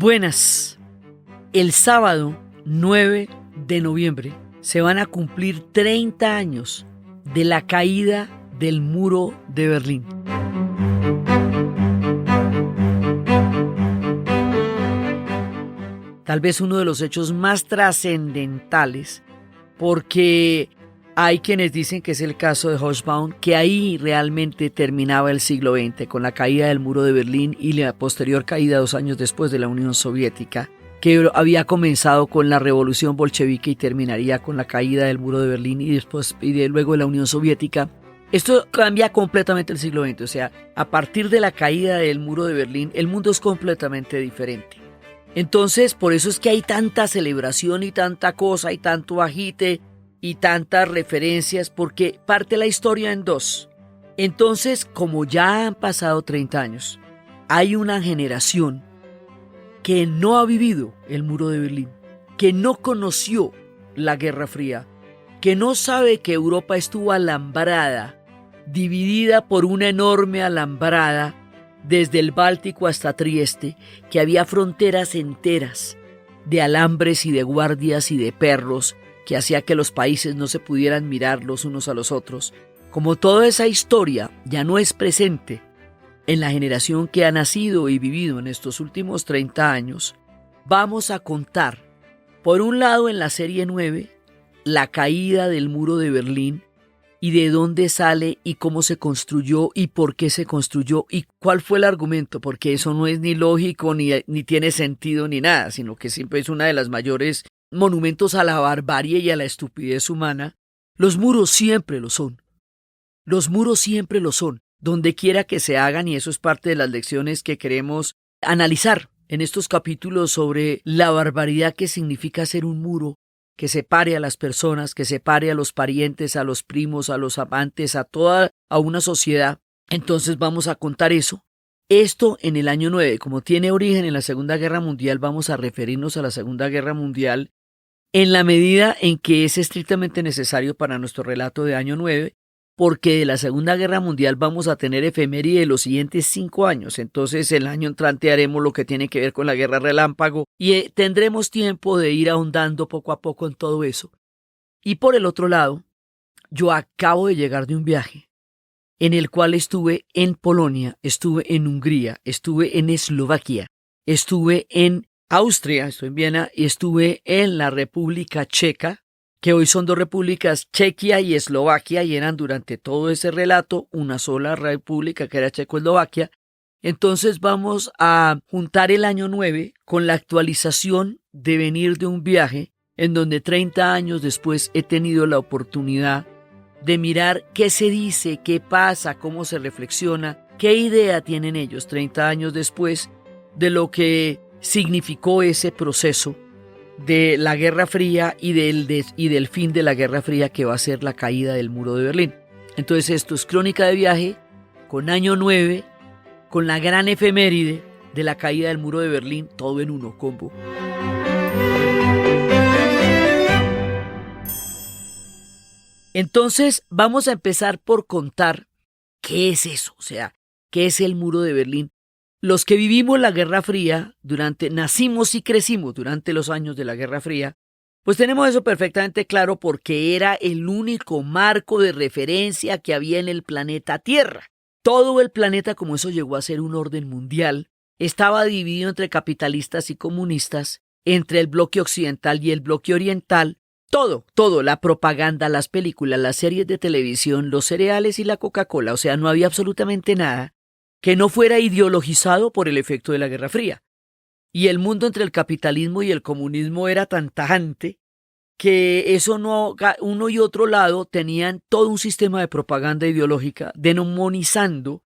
Buenas. El sábado 9 de noviembre se van a cumplir 30 años de la caída del muro de Berlín. Tal vez uno de los hechos más trascendentales, porque hay quienes dicen que es el caso de Hobsbawm, que ahí realmente terminaba el siglo XX, con la caída del muro de Berlín y la posterior caída 2 años después de la Unión Soviética, que había comenzado con la revolución bolchevique y terminaría con la caída del muro de Berlín y luego de la Unión Soviética. Esto cambia completamente el siglo XX, o sea, a partir de la caída del muro de Berlín, el mundo es completamente diferente. Entonces, por eso es que hay tanta celebración y tanta cosa y tanto agite y tantas referencias, porque parte la historia en dos. Entonces, como ya han pasado 30 años, hay una generación que no ha vivido el muro de Berlín, que no conoció la Guerra Fría, que no sabe que Europa estuvo alambrada, dividida por una enorme alambrada desde el Báltico hasta Trieste, que había fronteras enteras de alambres y de guardias y de perros, que hacía que los países no se pudieran mirar los unos a los otros. Como toda esa historia ya no es presente en la generación que ha nacido y vivido en estos últimos 30 años, vamos a contar, por un lado en la serie 9, la caída del muro de Berlín y de dónde sale y cómo se construyó y por qué se construyó y cuál fue el argumento, porque eso no es ni lógico ni tiene sentido ni nada, sino que siempre es una de las mayores monumentos a la barbarie y a la estupidez humana. Los muros siempre lo son. Los muros siempre lo son, donde quiera que se hagan, y eso es parte de las lecciones que queremos analizar en estos capítulos sobre la barbaridad que significa ser un muro que separe a las personas, que separe a los parientes, a los primos, a los amantes, a una sociedad. Entonces vamos a contar eso. Esto en el año 9, como tiene origen en la Segunda Guerra Mundial, vamos a referirnos a la Segunda Guerra Mundial en la medida en que es estrictamente necesario para nuestro relato de año 9, porque de la Segunda Guerra Mundial vamos a tener efeméride de los siguientes 5 años. Entonces el año entrante haremos lo que tiene que ver con la Guerra Relámpago y tendremos tiempo de ir ahondando poco a poco en todo eso. Y por el otro lado, yo acabo de llegar de un viaje en el cual estuve en Polonia, estuve en Hungría, estuve en Eslovaquia, estuve en Austria, estoy en Viena, y estuve en la República Checa, que hoy son 2 repúblicas, Chequia y Eslovaquia, y eran durante todo ese relato una sola república que era Checoslovaquia. Entonces vamos a juntar el año 9 con la actualización de venir de un viaje en donde 30 años después he tenido la oportunidad de mirar qué se dice, qué pasa, cómo se reflexiona, qué idea tienen ellos 30 años después de lo que significó ese proceso de la Guerra Fría y del fin de la Guerra Fría, que va a ser la caída del muro de Berlín. Entonces esto es crónica de viaje con año 9, con la gran efeméride de la caída del muro de Berlín, todo en uno combo. Entonces vamos a empezar por contar qué es eso, o sea, qué es el muro de Berlín. Los que vivimos la Guerra Fría, nacimos y crecimos durante los años de la Guerra Fría, pues tenemos eso perfectamente claro, porque era el único marco de referencia que había en el planeta Tierra. Todo el planeta, como eso llegó a ser un orden mundial, estaba dividido entre capitalistas y comunistas, entre el bloque occidental y el bloque oriental. Todo, la propaganda, las películas, las series de televisión, los cereales y la Coca-Cola, o sea, no había absolutamente nada que no fuera ideologizado por el efecto de la Guerra Fría. Y el mundo entre el capitalismo y el comunismo era tan tajante que uno y otro lado tenían todo un sistema de propaganda ideológica demonizando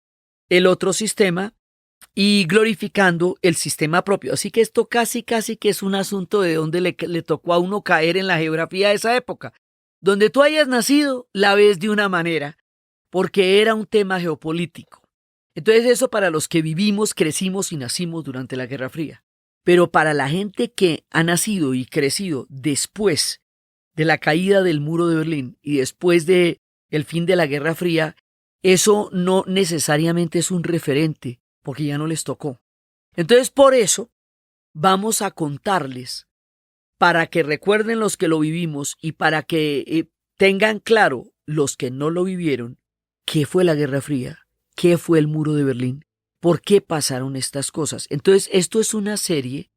el otro sistema y glorificando el sistema propio. Así que esto casi que es un asunto de donde le tocó a uno caer en la geografía de esa época. Donde tú hayas nacido, la ves de una manera, porque era un tema geopolítico. Entonces eso para los que vivimos, crecimos y nacimos durante la Guerra Fría. Pero para la gente que ha nacido y crecido después de la caída del muro de Berlín y después de el fin de la Guerra Fría, eso no necesariamente es un referente, porque ya no les tocó. Entonces, por eso, vamos a contarles para que recuerden los que lo vivimos y para que tengan claro los que no lo vivieron, qué fue la Guerra Fría, qué fue el muro de Berlín, por qué pasaron estas cosas. Entonces, esto es una serie.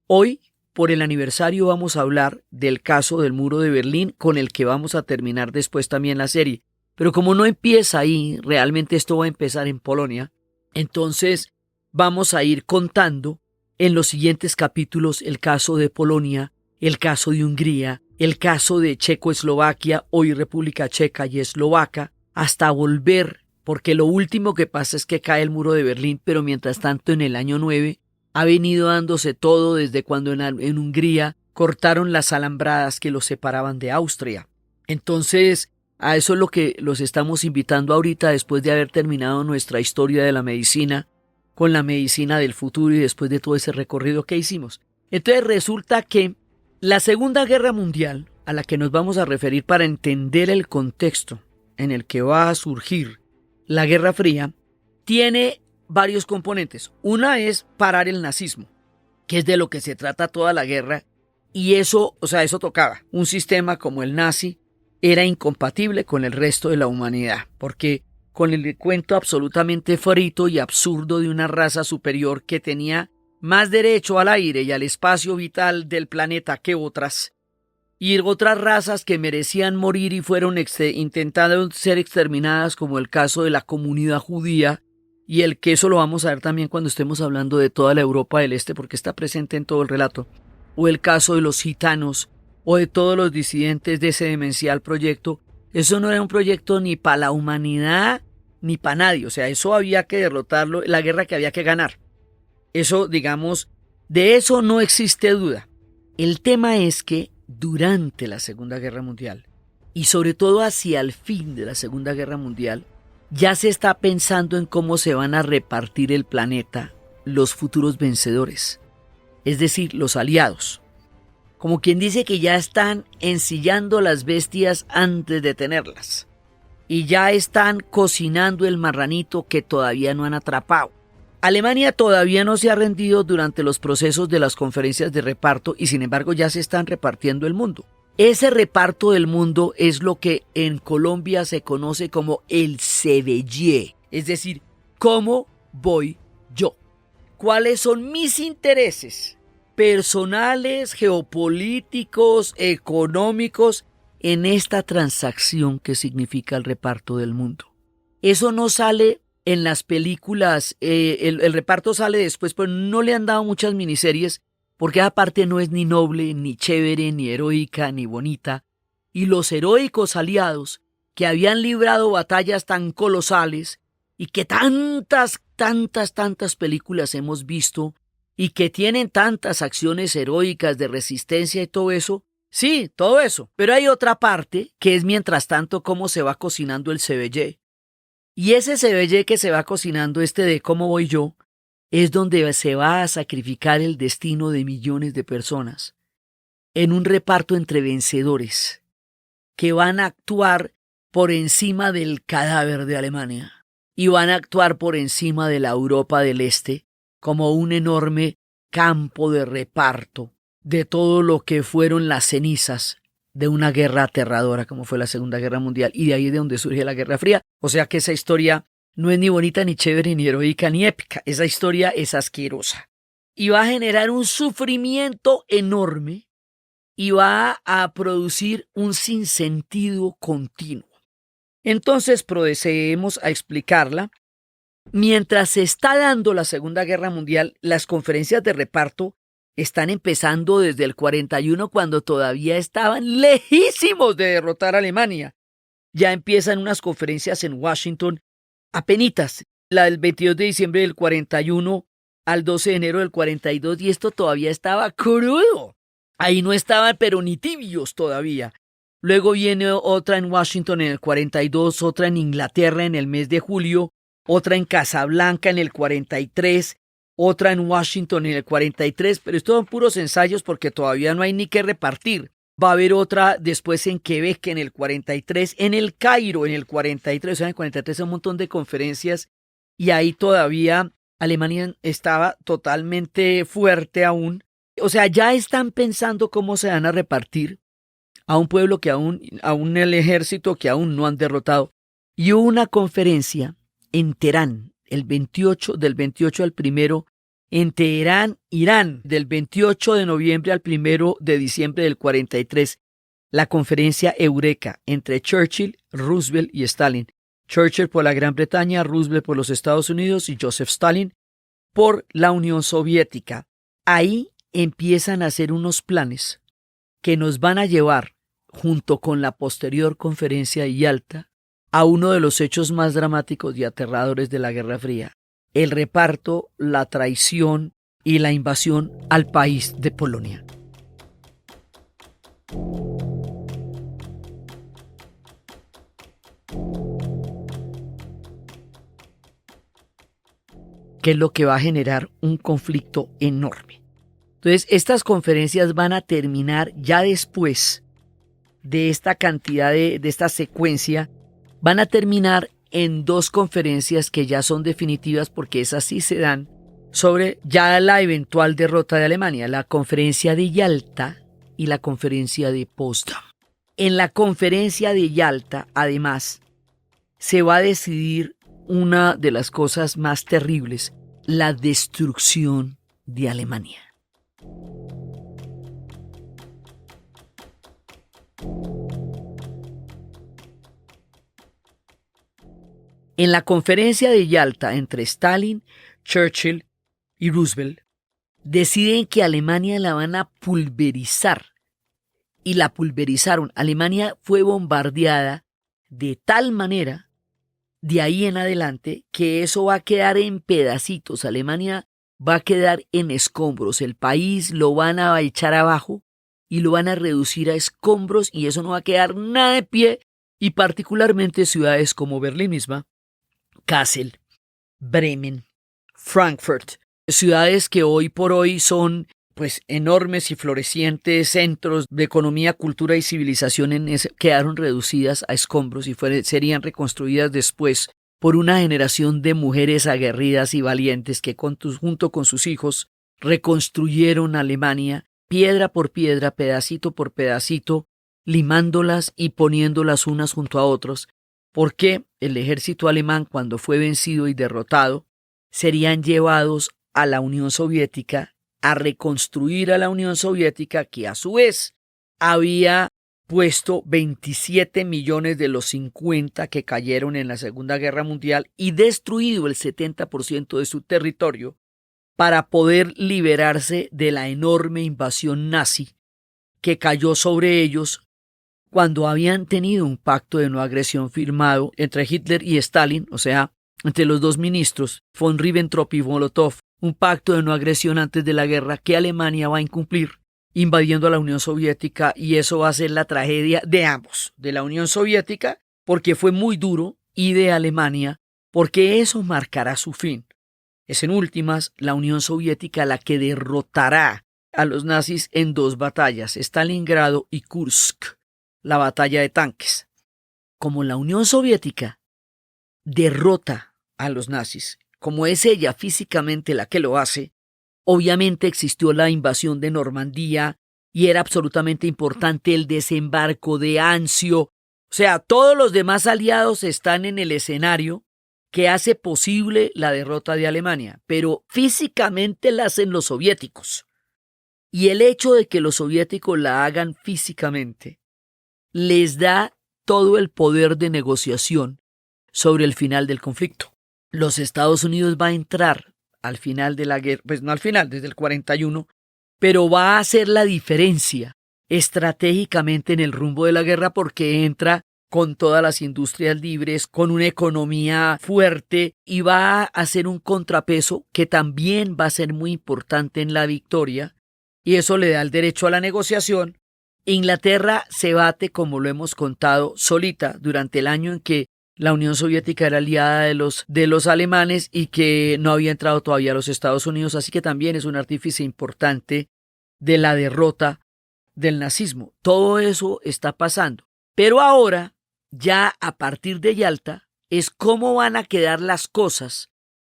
Hoy, por el aniversario, vamos a hablar del caso del muro de Berlín, con el que vamos a terminar después también la serie. Pero como no empieza ahí, realmente esto va a empezar en Polonia, entonces vamos a ir contando en los siguientes capítulos el caso de Polonia, el caso de Hungría, el caso de Checoslovaquia, hoy República Checa y Eslovaca, hasta volver, porque lo último que pasa es que cae el muro de Berlín, pero mientras tanto en el año 9 ha venido dándose todo desde cuando en Hungría cortaron las alambradas que los separaban de Austria. Entonces, a eso es lo que los estamos invitando ahorita después de haber terminado nuestra historia de la medicina con la medicina del futuro y después de todo ese recorrido que hicimos. Entonces resulta que la Segunda Guerra Mundial, a la que nos vamos a referir para entender el contexto en el que va a surgir la Guerra Fría, tiene varios componentes. Una es parar el nazismo, que es de lo que se trata toda la guerra, y eso tocaba. Un sistema como el nazi era incompatible con el resto de la humanidad, porque con el cuento absolutamente frito y absurdo de una raza superior que tenía más derecho al aire y al espacio vital del planeta que otras, y otras razas que merecían morir y fueron intentando ser exterminadas, como el caso de la comunidad judía, y el que eso lo vamos a ver también cuando estemos hablando de toda la Europa del Este, porque está presente en todo el relato, o el caso de los gitanos, o de todos los disidentes de ese demencial proyecto. Eso no era un proyecto ni para la humanidad ni para nadie, o sea, eso había que derrotarlo, la guerra que había que ganar. Eso, digamos, de eso no existe duda. El tema es que durante la Segunda Guerra Mundial, y sobre todo hacia el fin de la Segunda Guerra Mundial, ya se está pensando en cómo se van a repartir el planeta los futuros vencedores, es decir, los aliados. Como quien dice que ya están ensillando las bestias antes de tenerlas, y ya están cocinando el marranito que todavía no han atrapado. Alemania todavía no se ha rendido durante los procesos de las conferencias de reparto y sin embargo ya se están repartiendo el mundo. Ese reparto del mundo es lo que en Colombia se conoce como el CBY, es decir, ¿cómo voy yo? ¿Cuáles son mis intereses personales, geopolíticos, económicos en esta transacción que significa el reparto del mundo? Eso no sale en las películas, el reparto sale después, pero no le han dado muchas miniseries porque aparte no es ni noble, ni chévere, ni heroica, ni bonita. Y los heroicos aliados que habían librado batallas tan colosales y que tantas películas hemos visto y que tienen tantas acciones heroicas de resistencia y todo eso, sí, todo eso. Pero hay otra parte que es mientras tanto cómo se va cocinando el CBY. Y ese CBY que se va cocinando, de cómo voy yo, es donde se va a sacrificar el destino de millones de personas en un reparto entre vencedores que van a actuar por encima del cadáver de Alemania y van a actuar por encima de la Europa del Este como un enorme campo de reparto de todo lo que fueron las cenizas de una guerra aterradora como fue la Segunda Guerra Mundial, y de ahí es de donde surge la Guerra Fría. O sea que esa historia no es ni bonita, ni chévere, ni heroica, ni épica. Esa historia es asquerosa y va a generar un sufrimiento enorme y va a producir un sinsentido continuo. Entonces procedemos a explicarla. Mientras se está dando la Segunda Guerra Mundial, las conferencias de reparto están empezando desde el 41, cuando todavía estaban lejísimos de derrotar a Alemania. Ya empiezan unas conferencias en Washington apenitas, la del 22 de diciembre del 41 al 12 de enero del 42, y esto todavía estaba crudo. Ahí no estaban, pero ni tibios todavía. Luego viene otra en Washington en el 42, otra en Inglaterra en el mes de julio, otra en Casablanca en el 43, otra en Washington en el 43, pero estos son puros ensayos porque todavía no hay ni qué repartir. Va a haber otra después en Quebec en el 43, en el Cairo en el 43, o sea, en el 43 hay un montón de conferencias y ahí todavía Alemania estaba totalmente fuerte aún. O sea, ya están pensando cómo se van a repartir a un pueblo que aún el ejército que aún no han derrotado. Y hubo una conferencia en Teherán, del 28 al 1 en Teherán, Irán, del 28 de noviembre al 1 de diciembre del 43, la conferencia Eureka entre Churchill, Roosevelt y Stalin. Churchill por la Gran Bretaña, Roosevelt por los Estados Unidos y Joseph Stalin por la Unión Soviética. Ahí empiezan a hacer unos planes que nos van a llevar, junto con la posterior conferencia de Yalta, a uno de los hechos más dramáticos y aterradores de la Guerra Fría: el reparto, la traición y la invasión al país de Polonia. Que es lo que va a generar un conflicto enorme. Entonces, estas conferencias van a terminar ya después de esta cantidad de esta secuencia, van a terminar en dos conferencias que ya son definitivas, porque esas sí se dan sobre ya la eventual derrota de Alemania: la conferencia de Yalta y la conferencia de Potsdam. En la conferencia de Yalta, además, se va a decidir una de las cosas más terribles: la destrucción de Alemania. En la conferencia de Yalta entre Stalin, Churchill y Roosevelt, deciden que Alemania la van a pulverizar. Y la pulverizaron. Alemania fue bombardeada de tal manera, de ahí en adelante, que eso va a quedar en pedacitos. Alemania va a quedar en escombros. El país lo van a echar abajo y lo van a reducir a escombros, y eso no va a quedar nada de pie. Y particularmente ciudades como Berlín misma, Kassel, Bremen, Frankfurt, ciudades que hoy por hoy son pues enormes y florecientes centros de economía, cultura y civilización, quedaron reducidas a escombros y serían reconstruidas después por una generación de mujeres aguerridas y valientes que junto con sus hijos reconstruyeron Alemania piedra por piedra, pedacito por pedacito, limándolas y poniéndolas unas junto a otros, porque el ejército alemán, cuando fue vencido y derrotado, serían llevados a la Unión Soviética a reconstruir a la Unión Soviética, que a su vez había puesto 27 millones de los 50 que cayeron en la Segunda Guerra Mundial y destruido el 70% de su territorio para poder liberarse de la enorme invasión nazi que cayó sobre ellos cuando habían tenido un pacto de no agresión firmado entre Hitler y Stalin, o sea, entre los dos ministros, von Ribbentrop y Molotov, un pacto de no agresión antes de la guerra que Alemania va a incumplir, invadiendo a la Unión Soviética, y eso va a ser la tragedia de ambos, de la Unión Soviética, porque fue muy duro, y de Alemania, porque eso marcará su fin. Es en últimas la Unión Soviética la que derrotará a los nazis en dos batallas, Stalingrado y Kursk, la batalla de tanques. Como la Unión Soviética derrota a los nazis, como es ella físicamente la que lo hace, obviamente existió la invasión de Normandía y era absolutamente importante el desembarco de Anzio. O sea, todos los demás aliados están en el escenario que hace posible la derrota de Alemania, pero físicamente la hacen los soviéticos. Y el hecho de que los soviéticos la hagan físicamente les da todo el poder de negociación sobre el final del conflicto. Los Estados Unidos va a entrar al final de la guerra, pues no al final, desde el 41, pero va a hacer la diferencia estratégicamente en el rumbo de la guerra, porque entra con todas las industrias libres, con una economía fuerte, y va a hacer un contrapeso que también va a ser muy importante en la victoria, y eso le da el derecho a la negociación. Inglaterra se bate, como lo hemos contado, solita durante el año en que la Unión Soviética era aliada de los alemanes y que no había entrado todavía a los Estados Unidos, así que también es un artífice importante de la derrota del nazismo. Todo eso está pasando. Pero ahora, ya a partir de Yalta, es cómo van a quedar las cosas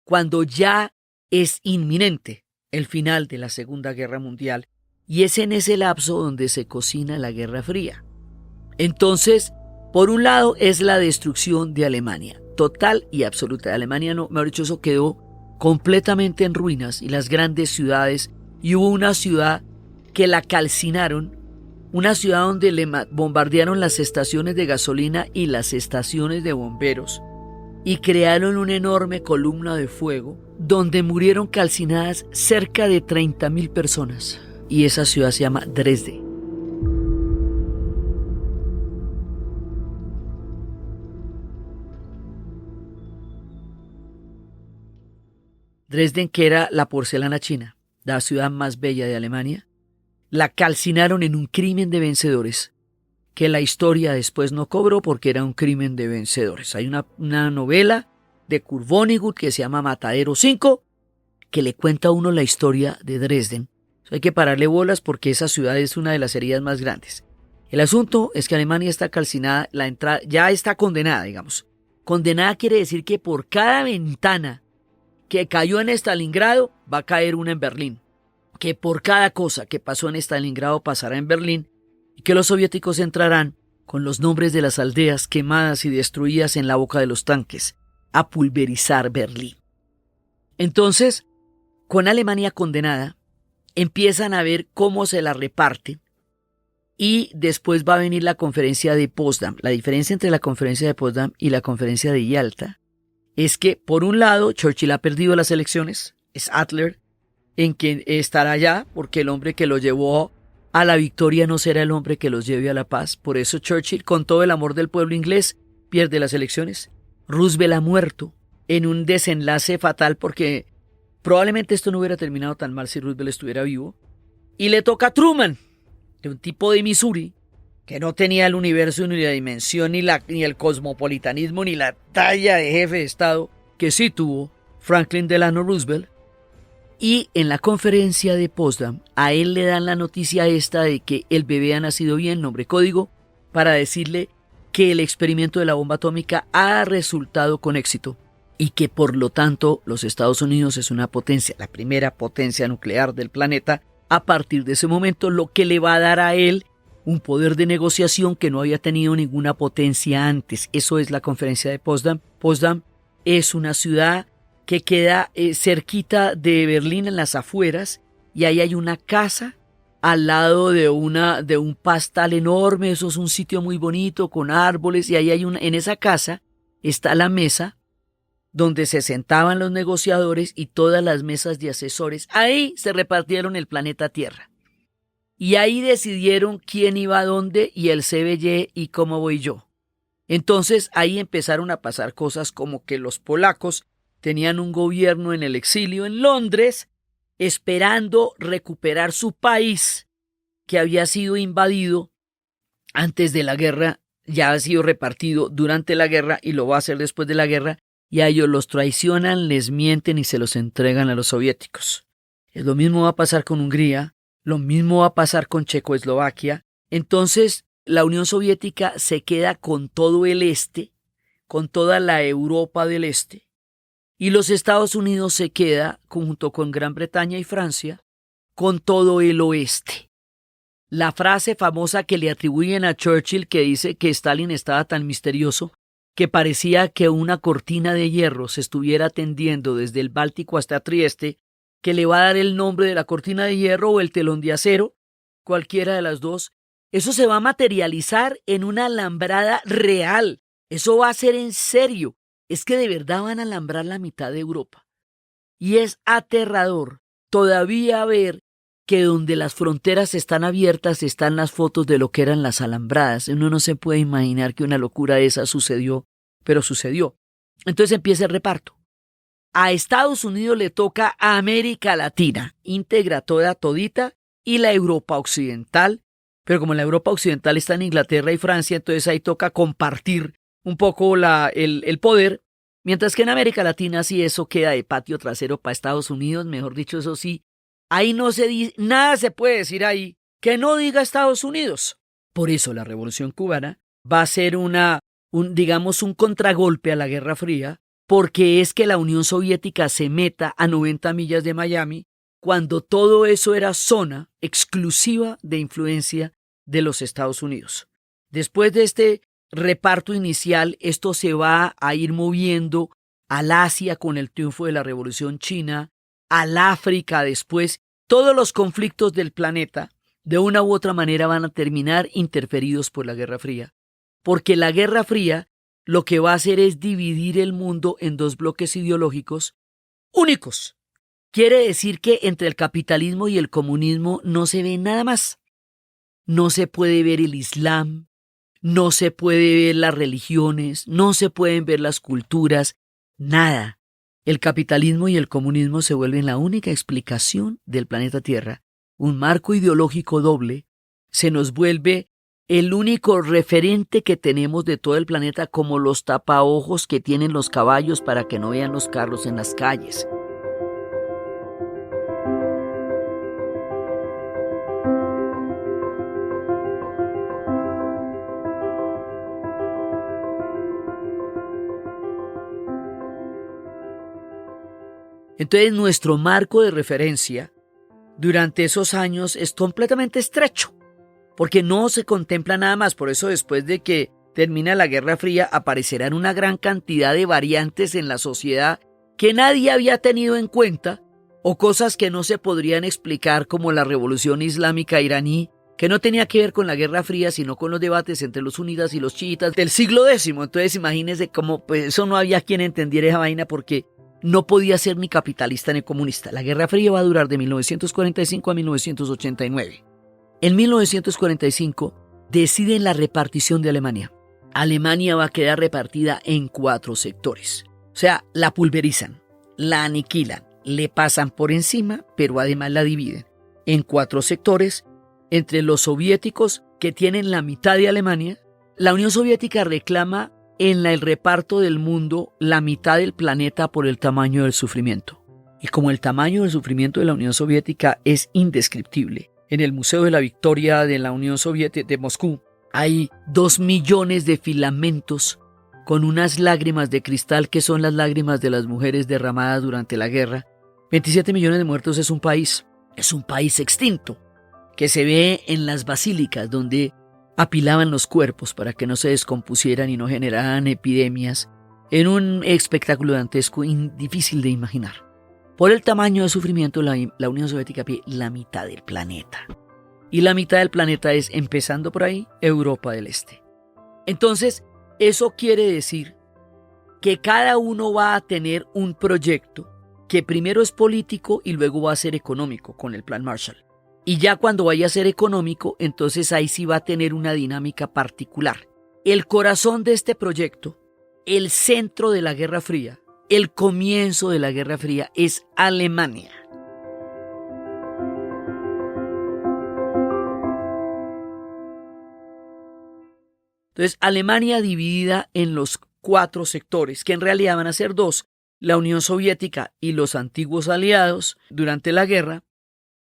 cuando ya es inminente el final de la Segunda Guerra Mundial y es en ese lapso donde se cocina la Guerra Fría. Entonces, por un lado es la destrucción de Alemania, total y absoluta. Alemania, no, mejor dicho, eso quedó completamente en ruinas y las grandes ciudades, y hubo una ciudad que la calcinaron, una ciudad donde le bombardearon las estaciones de gasolina y las estaciones de bomberos y crearon una enorme columna de fuego donde murieron calcinadas cerca de 30.000 personas, y esa ciudad se llama Dresde. Dresden, que era la porcelana china, la ciudad más bella de Alemania, la calcinaron en un crimen de vencedores que la historia después no cobró porque era un crimen de vencedores. Hay una novela de Kurt Vonnegut que se llama Matadero 5, que le cuenta a uno la historia de Dresden. Hay que pararle bolas porque esa ciudad es una de las heridas más grandes. El asunto es que Alemania está calcinada, la entrada ya está condenada, digamos. Condenada quiere decir que por cada ventana que cayó en Stalingrado va a caer una en Berlín. Que por cada cosa que pasó en Stalingrado pasará en Berlín, y que los soviéticos entrarán con los nombres de las aldeas quemadas y destruidas en la boca de los tanques a pulverizar Berlín. Entonces, con Alemania condenada, empiezan a ver cómo se la reparten, y después va a venir la conferencia de Potsdam. La diferencia entre la conferencia de Potsdam y la conferencia de Yalta es que, por un lado, Churchill ha perdido las elecciones, es Adler en quien estará allá, porque el hombre que lo llevó a la victoria no será el hombre que los lleve a la paz. Por eso Churchill, con todo el amor del pueblo inglés, pierde las elecciones. Roosevelt ha muerto en un desenlace fatal, porque probablemente esto no hubiera terminado tan mal si Roosevelt estuviera vivo. Y le toca a Truman, de un tipo de Missouri, que no tenía el universo, ni la dimensión, ni el cosmopolitanismo, ni la talla de jefe de Estado que sí tuvo Franklin Delano Roosevelt. Y en la conferencia de Potsdam, a él le dan la noticia esta de que el bebé ha nacido bien, nombre código, para decirle que el experimento de la bomba atómica ha resultado con éxito y que por lo tanto los Estados Unidos es una potencia, la primera potencia nuclear del planeta a partir de ese momento, lo que le va a dar a él un poder de negociación que no había tenido ninguna potencia antes. Eso es la conferencia de Potsdam. Potsdam es una ciudad que queda cerquita de Berlín, en las afueras, y ahí hay una casa al lado de un pastal enorme. Eso es un sitio muy bonito con árboles, y ahí en esa casa está la mesa donde se sentaban los negociadores y todas las mesas de asesores. Ahí se repartieron el planeta Tierra. Y ahí decidieron quién iba a dónde y el CBY y cómo voy yo. Entonces ahí empezaron a pasar cosas como que los polacos tenían un gobierno en el exilio en Londres, esperando recuperar su país que había sido invadido antes de la guerra, ya ha sido repartido durante la guerra y lo va a hacer después de la guerra, y a ellos los traicionan, les mienten y se los entregan a los soviéticos. Lo mismo va a pasar con Hungría, lo mismo va a pasar con Checoslovaquia. Entonces la Unión Soviética se queda con todo el este, con toda la Europa del este, y los Estados Unidos se queda, junto con Gran Bretaña y Francia, con todo el oeste. La frase famosa que le atribuyen a Churchill, que dice que Stalin estaba tan misterioso que parecía que una cortina de hierro se estuviera tendiendo desde el Báltico hasta Trieste, que le va a dar el nombre de la cortina de hierro o el telón de acero, cualquiera de las dos. Eso se va a materializar en una alambrada real. Eso va a ser en serio. Es que de verdad van a alambrar la mitad de Europa. Y es aterrador todavía ver que donde las fronteras están abiertas están las fotos de lo que eran las alambradas. Uno no se puede imaginar que una locura esa sucedió, pero sucedió. Entonces empieza el reparto. A Estados Unidos le toca a América Latina, íntegra toda todita, y la Europa Occidental, pero como la Europa Occidental está en Inglaterra y Francia, entonces ahí toca compartir un poco el poder, mientras que en América Latina sí eso queda de patio trasero para Estados Unidos, mejor dicho, eso sí, ahí no se dice, nada se puede decir ahí que no diga Estados Unidos. Por eso la Revolución Cubana va a ser digamos un contragolpe a la Guerra Fría, porque es que la Unión Soviética se meta a 90 millas de Miami cuando todo eso era zona exclusiva de influencia de los Estados Unidos. Después de este reparto inicial, esto se va a ir moviendo al Asia con el triunfo de la Revolución China, al África después. Todos los conflictos del planeta, de una u otra manera, van a terminar interferidos por la Guerra Fría, porque la Guerra Fría lo que va a hacer es dividir el mundo en dos bloques ideológicos únicos. Quiere decir que entre el capitalismo y el comunismo no se ve nada más. No se puede ver el Islam, no se puede ver las religiones, no se pueden ver las culturas, nada. El capitalismo y el comunismo se vuelven la única explicación del planeta Tierra. Un marco ideológico doble se nos vuelve el único referente que tenemos de todo el planeta, como los tapaojos que tienen los caballos para que no vean los carros en las calles. Entonces nuestro marco de referencia durante esos años es completamente estrecho, porque no se contempla nada más. Por eso después de que termina la Guerra Fría aparecerán una gran cantidad de variantes en la sociedad que nadie había tenido en cuenta, o cosas que no se podrían explicar, como la Revolución Islámica iraní, que no tenía que ver con la Guerra Fría, sino con los debates entre los sunitas y los chiitas del siglo X. Entonces imagínense cómo pues eso no había quien entendiera esa vaina, porque no podía ser ni capitalista ni comunista. La Guerra Fría va a durar de 1945 a 1989. En 1945 deciden la repartición de Alemania. Alemania va a quedar repartida en 4 sectores. O sea, la pulverizan, la aniquilan, le pasan por encima, pero además la dividen en 4 sectores entre los soviéticos, que tienen la mitad de Alemania. La Unión Soviética reclama en el reparto del mundo la mitad del planeta por el tamaño del sufrimiento. Y como el tamaño del sufrimiento de la Unión Soviética es indescriptible, en el Museo de la Victoria de la Unión Soviética de Moscú hay 2 millones de filamentos con unas lágrimas de cristal que son las lágrimas de las mujeres derramadas durante la guerra. 27 millones de muertos es un país extinto, que se ve en las basílicas donde apilaban los cuerpos para que no se descompusieran y no generaran epidemias, en un espectáculo dantesco difícil de imaginar. Por el tamaño de sufrimiento, la Unión Soviética pide la mitad del planeta. Y la mitad del planeta es, empezando por ahí, Europa del Este. Entonces, eso quiere decir que cada uno va a tener un proyecto que primero es político y luego va a ser económico con el Plan Marshall. Y ya cuando vaya a ser económico, entonces ahí sí va a tener una dinámica particular. El corazón de este proyecto, el centro de la Guerra Fría, el comienzo de la Guerra Fría es Alemania. Entonces, Alemania dividida en los 4 sectores, que en realidad van a ser 2, la Unión Soviética y los antiguos aliados durante la guerra.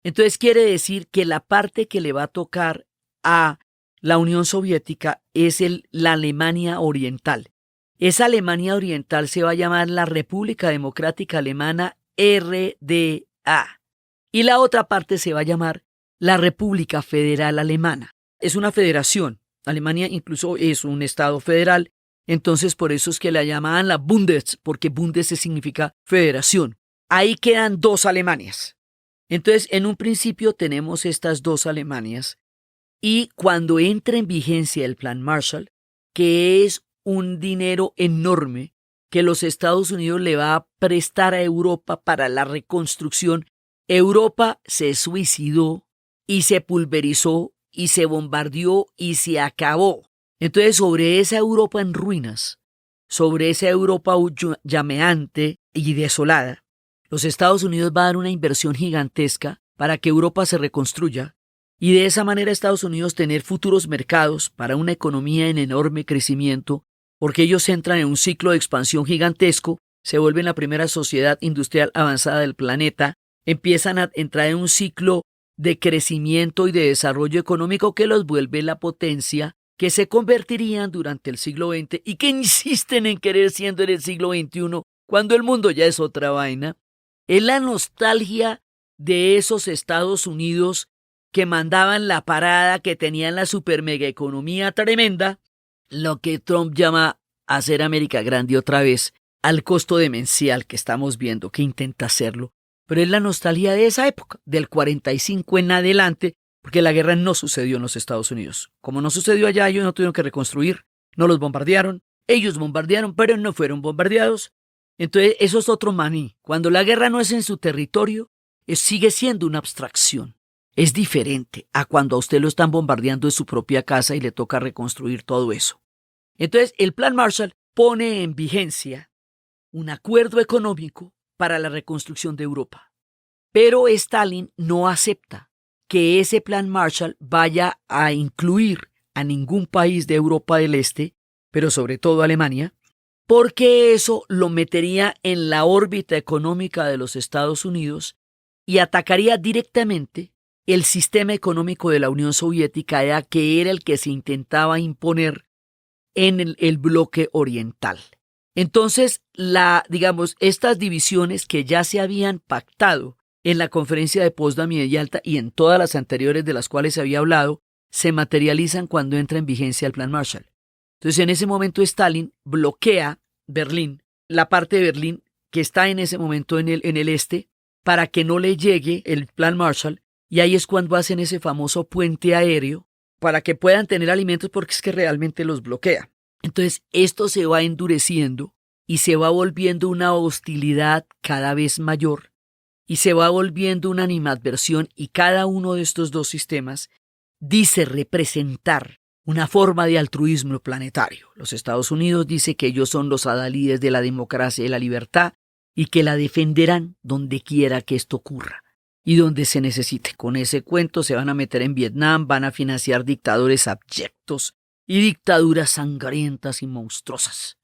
Entonces quiere decir que la parte que le va a tocar a la Unión Soviética es la Alemania Oriental. Esa Alemania Oriental se va a llamar la República Democrática Alemana, RDA. Y la otra parte se va a llamar la República Federal Alemana. Es una federación. Alemania incluso es un estado federal. Entonces por eso es que la llamaban la Bundes, porque Bundes significa federación. Ahí quedan 2 Alemanias. Entonces, en un principio tenemos estas 2 Alemanias, y cuando entra en vigencia el Plan Marshall, que es un dinero enorme que los Estados Unidos le va a prestar a Europa para la reconstrucción, Europa se suicidó y se pulverizó y se bombardeó y se acabó. Entonces, sobre esa Europa en ruinas, sobre esa Europa llameante y desolada, los Estados Unidos va a dar una inversión gigantesca para que Europa se reconstruya, y de esa manera Estados Unidos tener futuros mercados para una economía en enorme crecimiento, porque ellos entran en un ciclo de expansión gigantesco, se vuelven la primera sociedad industrial avanzada del planeta, empiezan a entrar en un ciclo de crecimiento y de desarrollo económico que los vuelve la potencia que se convertirían durante el siglo XX y que insisten en querer siendo en el siglo XXI, cuando el mundo ya es otra vaina, es la nostalgia de esos Estados Unidos que mandaban la parada, que tenían la super mega economía tremenda, lo que Trump llama hacer América grande otra vez, al costo demencial que estamos viendo, que intenta hacerlo. Pero es la nostalgia de esa época, del 45 en adelante, porque la guerra no sucedió en los Estados Unidos. Como no sucedió allá, ellos no tuvieron que reconstruir, no los bombardearon, ellos bombardearon, pero no fueron bombardeados. Entonces, eso es otro maní. Cuando la guerra no es en su territorio, sigue siendo una abstracción. Es diferente a cuando a usted lo están bombardeando en su propia casa y le toca reconstruir todo eso. Entonces, el Plan Marshall pone en vigencia un acuerdo económico para la reconstrucción de Europa. Pero Stalin no acepta que ese Plan Marshall vaya a incluir a ningún país de Europa del Este, pero sobre todo Alemania, porque eso lo metería en la órbita económica de los Estados Unidos y atacaría directamente el sistema económico de la Unión Soviética, que era el que se intentaba imponer en el bloque oriental. Entonces, estas divisiones que ya se habían pactado en la conferencia de Potsdam y de Yalta y en todas las anteriores de las cuales se había hablado, se materializan cuando entra en vigencia el Plan Marshall. Entonces, en ese momento Stalin bloquea Berlín, la parte de Berlín que está en ese momento en el este, para que no le llegue el Plan Marshall, y ahí es cuando hacen ese famoso puente aéreo para que puedan tener alimentos, porque es que realmente los bloquea. Entonces, esto se va endureciendo y se va volviendo una hostilidad cada vez mayor y se va volviendo una animadversión, y cada uno de estos dos sistemas dice representar una forma de altruismo planetario. Los Estados Unidos dice que ellos son los adalides de la democracia y la libertad y que la defenderán donde quiera que esto ocurra y donde se necesite. Con ese cuento se van a meter en Vietnam, van a financiar dictadores abyectos y dictaduras sangrientas y monstruosas.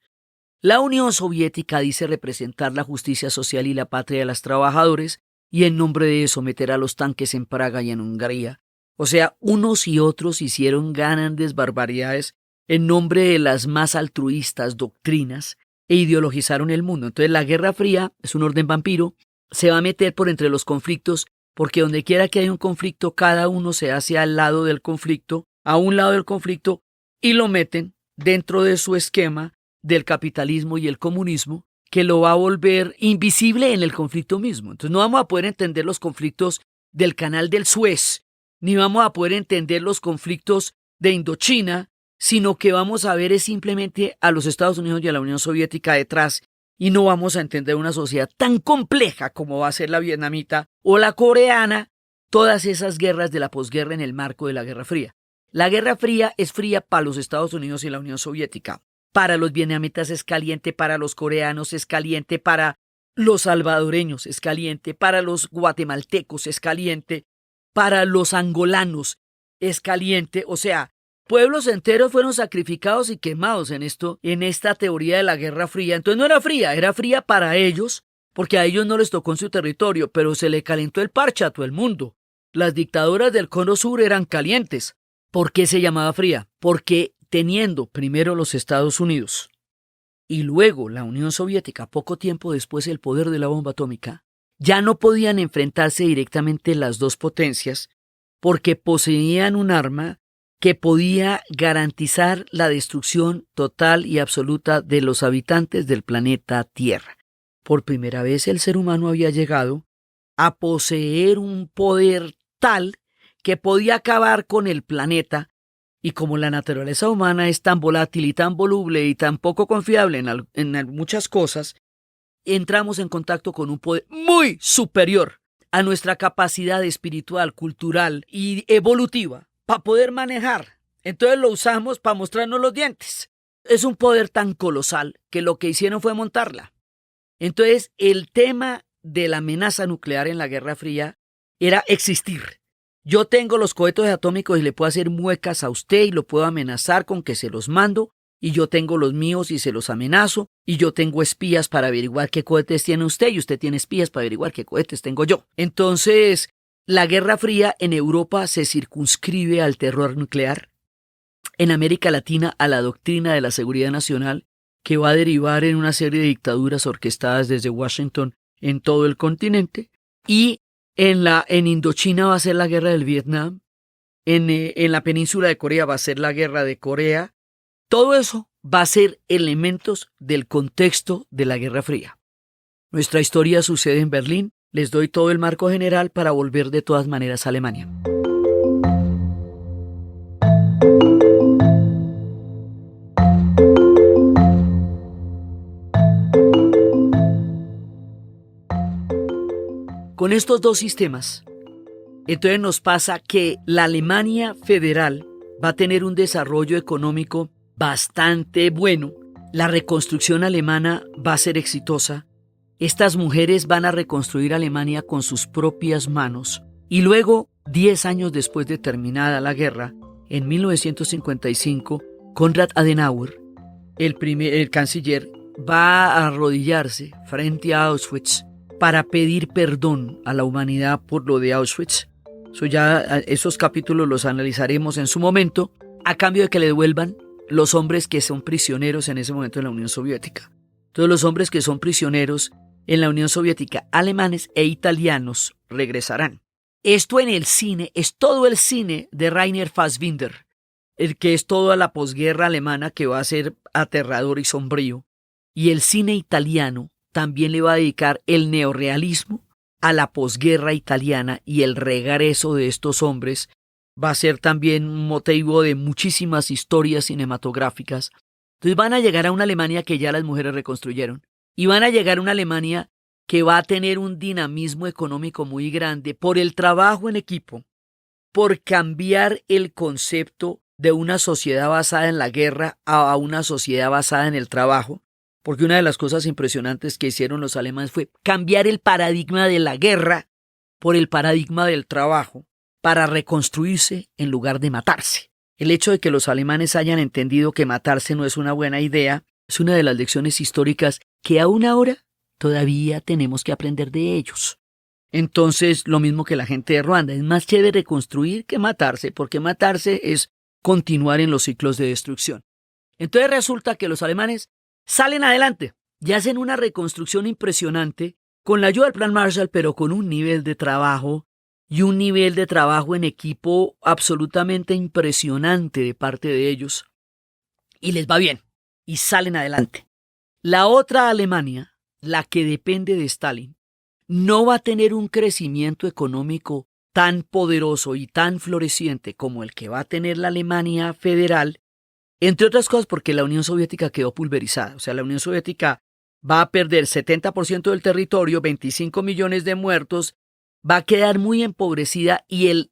La Unión Soviética dice representar la justicia social y la patria de los trabajadores, y en nombre de eso meter a los tanques en Praga y en Hungría. O sea, unos y otros hicieron grandes barbaridades en nombre de las más altruistas doctrinas e ideologizaron el mundo. Entonces la Guerra Fría es un orden vampiro, se va a meter por entre los conflictos, porque donde quiera que haya un conflicto, cada uno se hace al lado del conflicto, a un lado del conflicto, y lo meten dentro de su esquema del capitalismo y el comunismo, que lo va a volver invisible en el conflicto mismo. Entonces no vamos a poder entender los conflictos del Canal del Suez, ni vamos a poder entender los conflictos de Indochina, sino que vamos a ver es simplemente a los Estados Unidos y a la Unión Soviética detrás, y no vamos a entender una sociedad tan compleja como va a ser la vietnamita o la coreana, todas esas guerras de la posguerra en el marco de la Guerra Fría. La Guerra Fría es fría para los Estados Unidos y la Unión Soviética. Para los vietnamitas es caliente, para los coreanos es caliente, para los salvadoreños es caliente, para los guatemaltecos es caliente, para los angolanos es caliente. O sea, pueblos enteros fueron sacrificados y quemados en esta teoría de la Guerra Fría. Entonces no era fría para ellos, porque a ellos no les tocó en su territorio, pero se le calentó el parche a todo el mundo. Las dictaduras del Cono Sur eran calientes. ¿Por qué se llamaba fría? Porque teniendo primero los Estados Unidos y luego la Unión Soviética, poco tiempo después el poder de la bomba atómica, ya no podían enfrentarse directamente las dos potencias porque poseían un arma que podía garantizar la destrucción total y absoluta de los habitantes del planeta Tierra. Por primera vez el ser humano había llegado a poseer un poder tal que podía acabar con el planeta. Y como la naturaleza humana es tan volátil y tan voluble y tan poco confiable en muchas cosas, entramos en contacto con un poder muy superior a nuestra capacidad espiritual, cultural y evolutiva para poder manejar. Entonces lo usamos para mostrarnos los dientes. Es un poder tan colosal que lo que hicieron fue montarla. Entonces el tema de la amenaza nuclear en la Guerra Fría era existir. Yo tengo los cohetes atómicos y le puedo hacer muecas a usted y lo puedo amenazar con que se los mando, y yo tengo los míos y se los amenazo, y yo tengo espías para averiguar qué cohetes tiene usted y usted tiene espías para averiguar qué cohetes tengo yo. Entonces, la Guerra Fría en Europa se circunscribe al terror nuclear en América Latina a la doctrina de la seguridad nacional, que va a derivar en una serie de dictaduras orquestadas desde Washington en todo el continente, y en Indochina va a ser la guerra del Vietnam, en la península de Corea va a ser la guerra de Corea. Todo eso va a ser elementos del contexto de la Guerra Fría. Nuestra historia sucede en Berlín. Les doy todo el marco general para volver de todas maneras a Alemania. Con estos dos sistemas, entonces nos pasa que la Alemania federal va a tener un desarrollo económico bastante bueno. La reconstrucción alemana va a ser exitosa. Estas mujeres van a reconstruir Alemania con sus propias manos. Y luego, 10 años después de terminada la guerra, en 1955, Konrad Adenauer, el canciller, va a arrodillarse frente a Auschwitz para pedir perdón a la humanidad por lo de Auschwitz. Esos capítulos los analizaremos en su momento, a cambio de que le devuelvan los hombres que son prisioneros en ese momento en la Unión Soviética. Todos los hombres que son prisioneros en la Unión Soviética, alemanes e italianos, regresarán. Esto en el cine, es todo el cine de Rainer Fassbinder, el que es toda la posguerra alemana, que va a ser aterrador y sombrío. Y el cine italiano también le va a dedicar el neorrealismo a la posguerra italiana, y el regreso de estos hombres va a ser también un motivo de muchísimas historias cinematográficas. Entonces van a llegar a una Alemania que ya las mujeres reconstruyeron, y van a llegar a una Alemania que va a tener un dinamismo económico muy grande por el trabajo en equipo, por cambiar el concepto de una sociedad basada en la guerra a una sociedad basada en el trabajo. Porque una de las cosas impresionantes que hicieron los alemanes fue cambiar el paradigma de la guerra por el paradigma del trabajo para reconstruirse en lugar de matarse. El hecho de que los alemanes hayan entendido que matarse no es una buena idea es una de las lecciones históricas que aún ahora todavía tenemos que aprender de ellos. Entonces, lo mismo que la gente de Ruanda, es más chévere reconstruir que matarse, porque matarse es continuar en los ciclos de destrucción. Entonces resulta que los alemanes salen adelante y hacen una reconstrucción impresionante con la ayuda del Plan Marshall, pero con un nivel de trabajo y un nivel de trabajo en equipo absolutamente impresionante de parte de ellos. Y les va bien, y salen adelante. La otra Alemania, la que depende de Stalin, no va a tener un crecimiento económico tan poderoso y tan floreciente como el que va a tener la Alemania federal, entre otras cosas porque la Unión Soviética quedó pulverizada. O sea, la Unión Soviética va a perder 70% del territorio, 25 millones de muertos, va a quedar muy empobrecida, y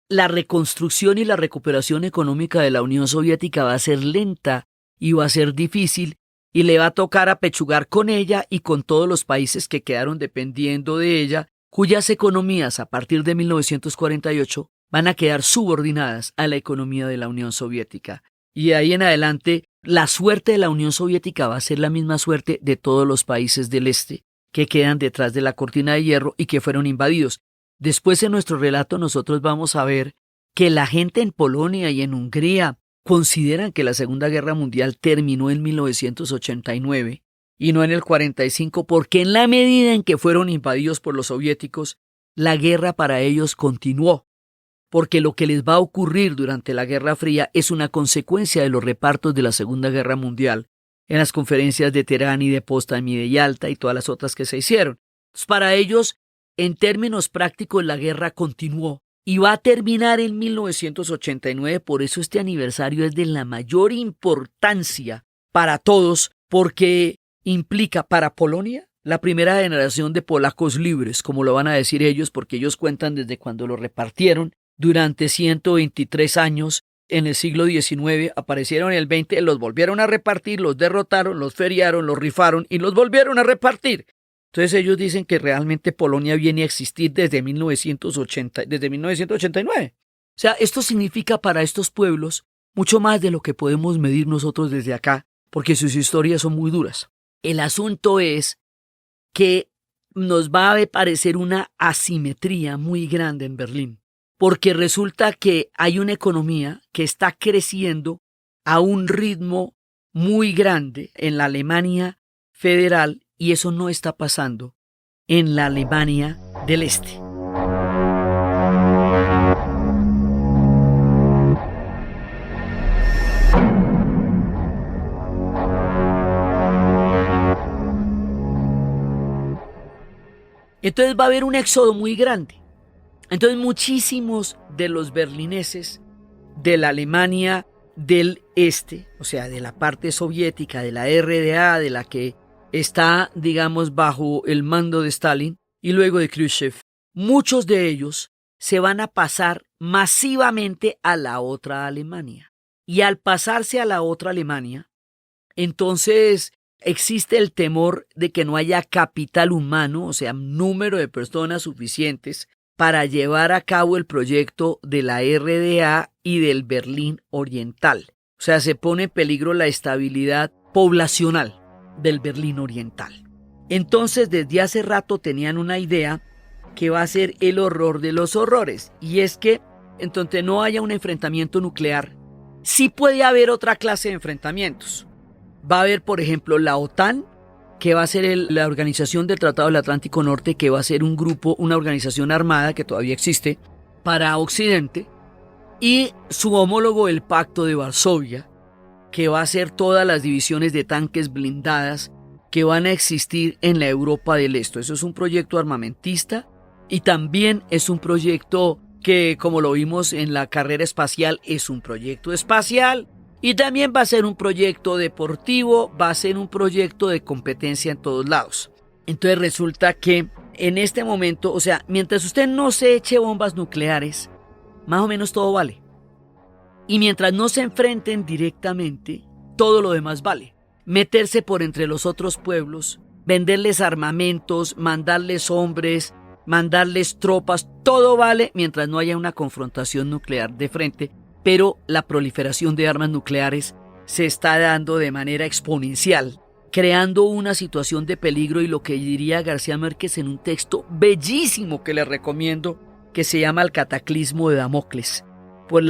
la reconstrucción y la recuperación económica de la Unión Soviética va a ser lenta y va a ser difícil, y le va a tocar apechugar con ella y con todos los países que quedaron dependiendo de ella, cuyas economías a partir de 1948 van a quedar subordinadas a la economía de la Unión Soviética. Y de ahí en adelante, la suerte de la Unión Soviética va a ser la misma suerte de todos los países del este que quedan detrás de la cortina de hierro y que fueron invadidos. Después en nuestro relato nosotros vamos a ver que la gente en Polonia y en Hungría consideran que la Segunda Guerra Mundial terminó en 1989 y no en el 45, porque en la medida en que fueron invadidos por los soviéticos, la guerra para ellos continuó. Porque lo que les va a ocurrir durante la Guerra Fría es una consecuencia de los repartos de la Segunda Guerra Mundial en las conferencias de Teherán y de Potsdam y de Yalta y todas las otras que se hicieron. Entonces, para ellos, en términos prácticos, la guerra continuó y va a terminar en 1989. Por eso este aniversario es de la mayor importancia para todos, porque implica para Polonia la primera generación de polacos libres, como lo van a decir ellos, porque ellos cuentan desde cuando lo repartieron. Durante 123 años, en el siglo XIX, aparecieron en el XX, los volvieron a repartir, los derrotaron, los feriaron, los rifaron y los volvieron a repartir. Entonces ellos dicen que realmente Polonia viene a existir desde 1989. O sea, esto significa para estos pueblos mucho más de lo que podemos medir nosotros desde acá, porque sus historias son muy duras. El asunto es que nos va a parecer una asimetría muy grande en Berlín. porque resulta que hay una economía que está creciendo a un ritmo muy grande en la Alemania federal y eso no está pasando en la Alemania del Este. Entonces va a haber un éxodo muy grande. Entonces muchísimos de los berlineses de la Alemania del Este, o sea, de la parte soviética, de la RDA, de la que está, digamos, bajo el mando de Stalin y luego de Khrushchev, muchos de ellos se van a pasar masivamente a la otra Alemania. Y al pasarse a la otra Alemania, entonces existe el temor de que no haya capital humano, o sea, número de personas suficientes para llevar a cabo el proyecto de la RDA y del Berlín Oriental. O sea, se pone en peligro la estabilidad poblacional del Berlín Oriental. Entonces, desde hace rato tenían una idea que va a ser el horror de los horrores, y es que, entonces, no haya un enfrentamiento nuclear. Sí puede haber otra clase de enfrentamientos. Va a haber, por ejemplo, la OTAN, que va a ser la Organización del Tratado del Atlántico Norte, que va a ser un grupo, una organización armada que todavía existe para Occidente, y su homólogo, el Pacto de Varsovia, que va a ser todas las divisiones de tanques blindadas que van a existir en la Europa del Este. Eso es un proyecto armamentista y también es un proyecto que, como lo vimos en la carrera espacial, es un proyecto espacial. Y también va a ser un proyecto deportivo, va a ser un proyecto de competencia en todos lados. Entonces resulta que en este momento, o sea, mientras usted no se eche bombas nucleares, más o menos todo vale. Y mientras no se enfrenten directamente, todo lo demás vale. Meterse por entre los otros pueblos, venderles armamentos, mandarles hombres, mandarles tropas, todo vale mientras no haya una confrontación nuclear de frente. Pero la proliferación de armas nucleares se está dando de manera exponencial, creando una situación de peligro y lo que diría García Márquez en un texto bellísimo que les recomiendo, que se llama El cataclismo de Damocles, por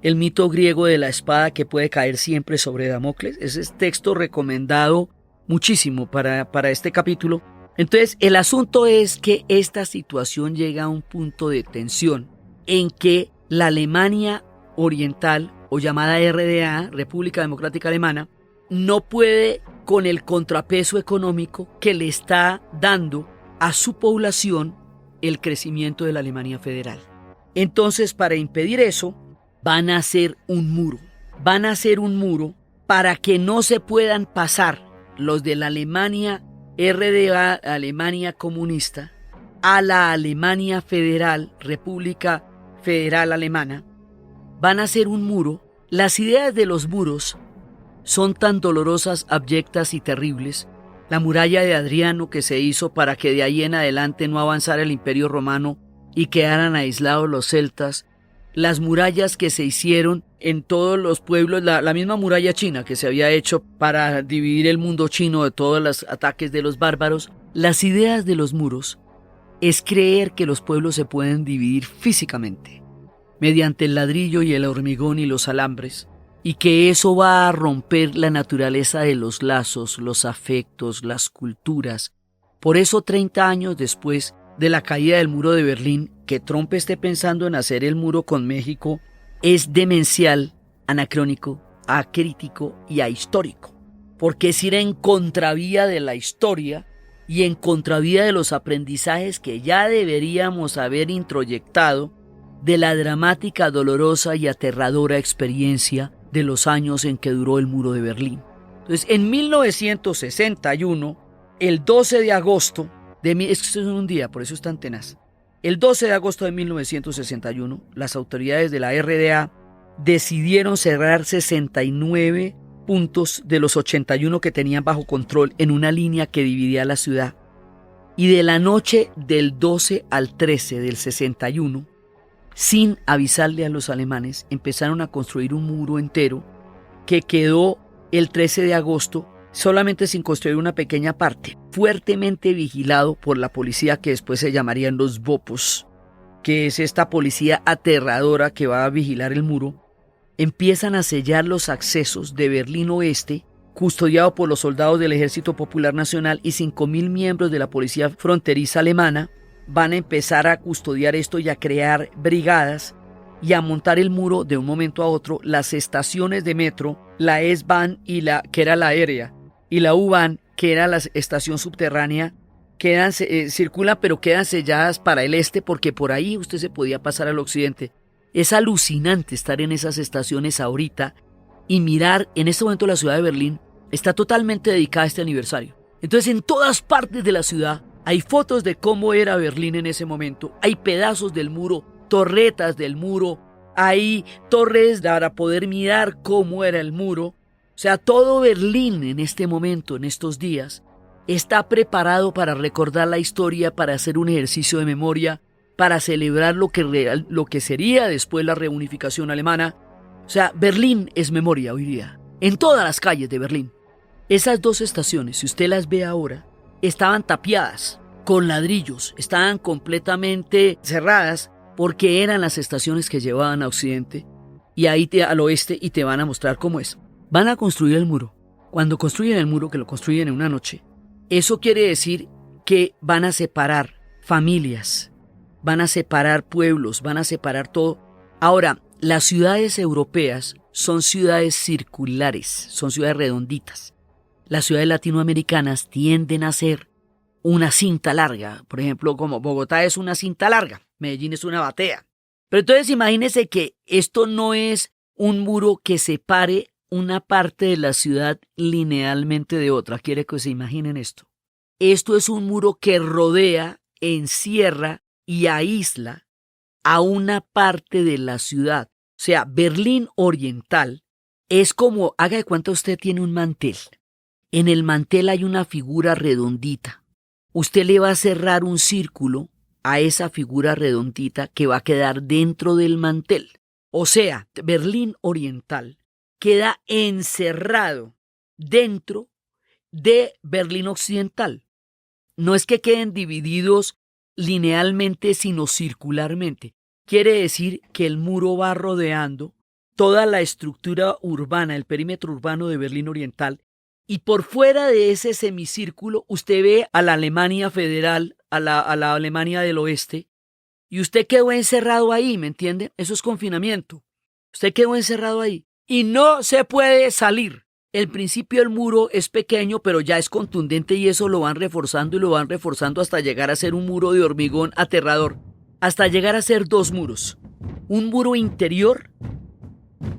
el mito griego de la espada que puede caer siempre sobre Damocles. Ese es texto recomendado muchísimo para este capítulo. Entonces, el asunto es que esta situación llega a un punto de tensión en que la Alemania Oriental, o llamada RDA, República Democrática Alemana, no puede con el contrapeso económico que le está dando a su población el crecimiento de la Alemania federal. Entonces, para impedir eso, van a hacer un muro. Van a hacer un muro para que no se puedan pasar los de la Alemania RDA, Alemania comunista, a la Alemania federal, República Federal Alemana. Van a hacer un muro. Las ideas de los muros son tan dolorosas, abyectas y terribles. La muralla de Adriano, que se hizo para que de ahí en adelante no avanzara el Imperio Romano y quedaran aislados los celtas. Las murallas que se hicieron en todos los pueblos, la misma muralla china que se había hecho para dividir el mundo chino de todos los ataques de los bárbaros. Las ideas de los muros es creer que los pueblos se pueden dividir físicamente mediante el ladrillo y el hormigón y los alambres, y que eso va a romper la naturaleza de los lazos, los afectos, las culturas. Por eso 30 años después de la caída del muro de Berlín, que Trump esté pensando en hacer el muro con México es demencial, anacrónico, acrítico y ahistórico, porque es ir en contravía de la historia y en contravía de los aprendizajes que ya deberíamos haber introyectado de la dramática, dolorosa y aterradora experiencia de los años en que duró el muro de Berlín. Entonces, en 1961, el 12 de agosto, es que esto es un día, por eso es tan tenaz. El 12 de agosto de 1961, las autoridades de la RDA decidieron cerrar 69 puntos de los 81 que tenían bajo control en una línea que dividía la ciudad. Y de la noche del 12 al 13 del 61, sin avisarle a los alemanes, empezaron a construir un muro entero que quedó el 13 de agosto solamente sin construir una pequeña parte, fuertemente vigilado por la policía que después se llamarían los Bopos. que es esta policía aterradora que va a vigilar el muro, empiezan a sellar los accesos de Berlín Oeste, custodiado por los soldados del Ejército Popular Nacional y 5.000 miembros de la policía fronteriza alemana. Van a empezar a custodiar esto y a crear brigadas y a montar el muro de un momento a otro. Las estaciones de metro, la S-Bahn, que era la aérea, y la U-Bahn, que era la estación subterránea, circulan, pero quedan selladas para el este, porque por ahí usted se podía pasar al occidente. Es alucinante estar en esas estaciones ahorita y mirar. En este momento la ciudad de Berlín está totalmente dedicada a este aniversario. Entonces, en todas partes de la ciudad hay fotos de cómo era Berlín en ese momento. Hay pedazos del muro, torretas del muro, hay torres para poder mirar cómo era el muro. O sea, todo Berlín en este momento, en estos días, está preparado para recordar la historia, para hacer un ejercicio de memoria, para celebrar lo que sería después la reunificación alemana. O sea, Berlín es memoria hoy día, en todas las calles de Berlín. Esas dos estaciones, si usted las ve ahora, estaban tapiadas con ladrillos, estaban completamente cerradas porque eran las estaciones que llevaban a occidente y ahí al oeste, y te van a mostrar cómo es. Van a construir el muro. Cuando construyen el muro, que lo construyen en una noche, eso quiere decir que van a separar familias, van a separar pueblos, van a separar todo. Ahora, las ciudades europeas son ciudades circulares, son ciudades redonditas. Las ciudades latinoamericanas tienden a ser una cinta larga. Por ejemplo, como Bogotá es una cinta larga, Medellín es una batea. Pero entonces imagínense que esto no es un muro que separe una parte de la ciudad linealmente de otra. Quiere que se imaginen esto. Esto es un muro que rodea, encierra y aísla a una parte de la ciudad. O sea, Berlín Oriental es como, haga de cuenta, usted tiene un mantel. En el mantel hay una figura redondita. Usted le va a cerrar un círculo a esa figura redondita que va a quedar dentro del mantel. O sea, Berlín Oriental queda encerrado dentro de Berlín Occidental. No es que queden divididos linealmente, sino circularmente. Quiere decir que el muro va rodeando toda la estructura urbana, el perímetro urbano de Berlín Oriental, y por fuera de ese semicírculo usted ve a la Alemania federal, a la Alemania del oeste, y usted quedó encerrado ahí, ¿me entiende? Eso es confinamiento. Usted quedó encerrado ahí y no se puede salir. El principio del muro es pequeño, pero ya es contundente, y eso lo van reforzando y lo van reforzando hasta llegar a ser un muro de hormigón aterrador, hasta llegar a ser dos muros. Un muro interior,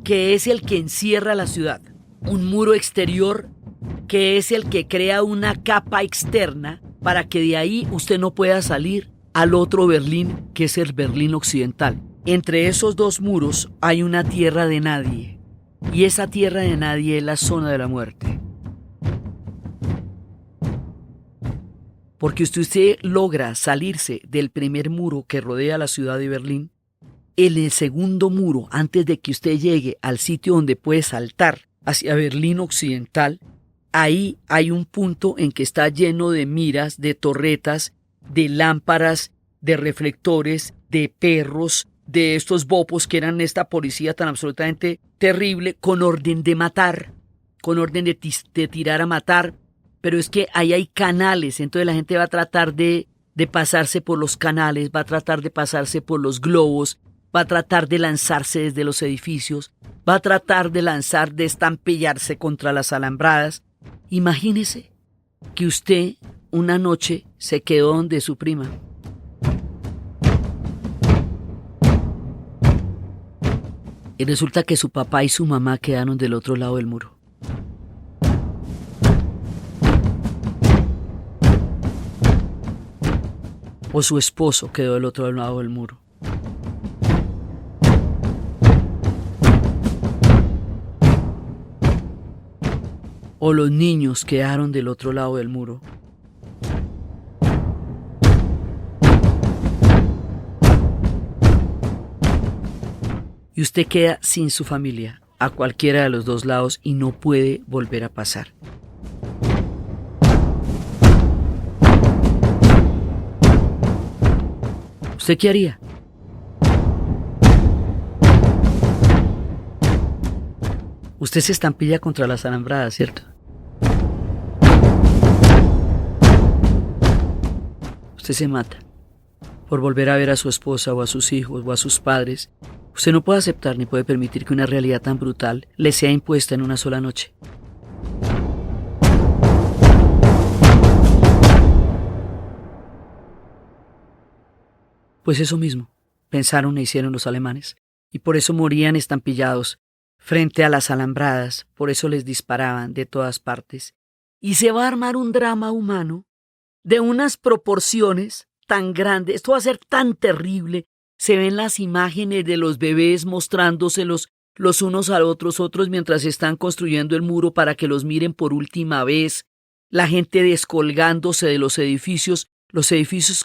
que es el que encierra la ciudad. Un muro exterior, que es el que crea una capa externa para que de ahí usted no pueda salir al otro Berlín, que es el Berlín Occidental. Entre esos dos muros hay una tierra de nadie, y esa tierra de nadie es la zona de la muerte. Porque usted logra salirse del primer muro que rodea la ciudad de Berlín, en el segundo muro, antes de que usted llegue al sitio donde puede saltar hacia Berlín Occidental, ahí hay un punto en que está lleno de miras, de torretas, de lámparas, de reflectores, de perros, de estos bopos que eran esta policía tan absolutamente terrible, con orden de matar, con orden de tirar a matar. Pero es que ahí hay canales, entonces la gente va a tratar de pasarse por los canales, va a tratar de pasarse por los globos, va a tratar de lanzarse desde los edificios, va a tratar de estampillarse contra las alambradas. Imagínese que usted una noche se quedó donde su prima. Y resulta que su papá y su mamá quedaron del otro lado del muro. O su esposo quedó del otro lado del muro. O los niños quedaron del otro lado del muro. Y usted queda sin su familia a cualquiera de los dos lados y no puede volver a pasar. ¿Usted qué haría? Usted se estampilla contra las alambradas, ¿cierto? Usted se mata por volver a ver a su esposa o a sus hijos o a sus padres. Usted no puede aceptar ni puede permitir que una realidad tan brutal le sea impuesta en una sola noche. Pues eso mismo pensaron e hicieron los alemanes, y por eso morían estampillados frente a las alambradas, por eso les disparaban de todas partes. Y se va a armar un drama humano de unas proporciones tan grandes, esto va a ser tan terrible. Se ven las imágenes de los bebés mostrándoselos los unos a los otros mientras están construyendo el muro para que los miren por última vez, la gente descolgándose de los edificios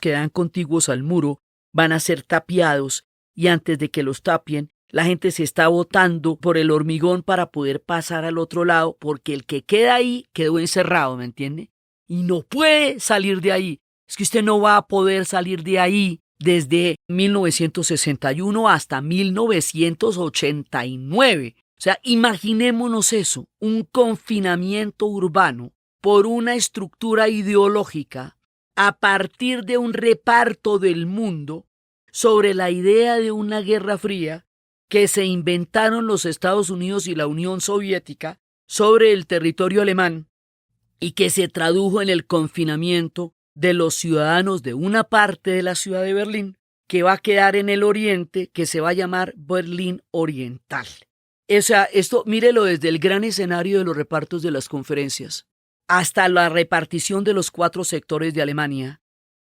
que dan contiguos al muro van a ser tapiados, y antes de que los tapien, la gente se está botando por el hormigón para poder pasar al otro lado, porque el que queda ahí quedó encerrado, ¿me entiende? Y no puede salir de ahí. Es que usted no va a poder salir de ahí desde 1961 hasta 1989. O sea, imaginémonos eso, un confinamiento urbano por una estructura ideológica a partir de un reparto del mundo sobre la idea de una guerra fría que se inventaron los Estados Unidos y la Unión Soviética sobre el territorio alemán y que se tradujo en el confinamiento de los ciudadanos de una parte de la ciudad de Berlín que va a quedar en el oriente, que se va a llamar Berlín Oriental. O sea, esto mírelo desde el gran escenario de los repartos de las conferencias, hasta la repartición de los 4 sectores de Alemania,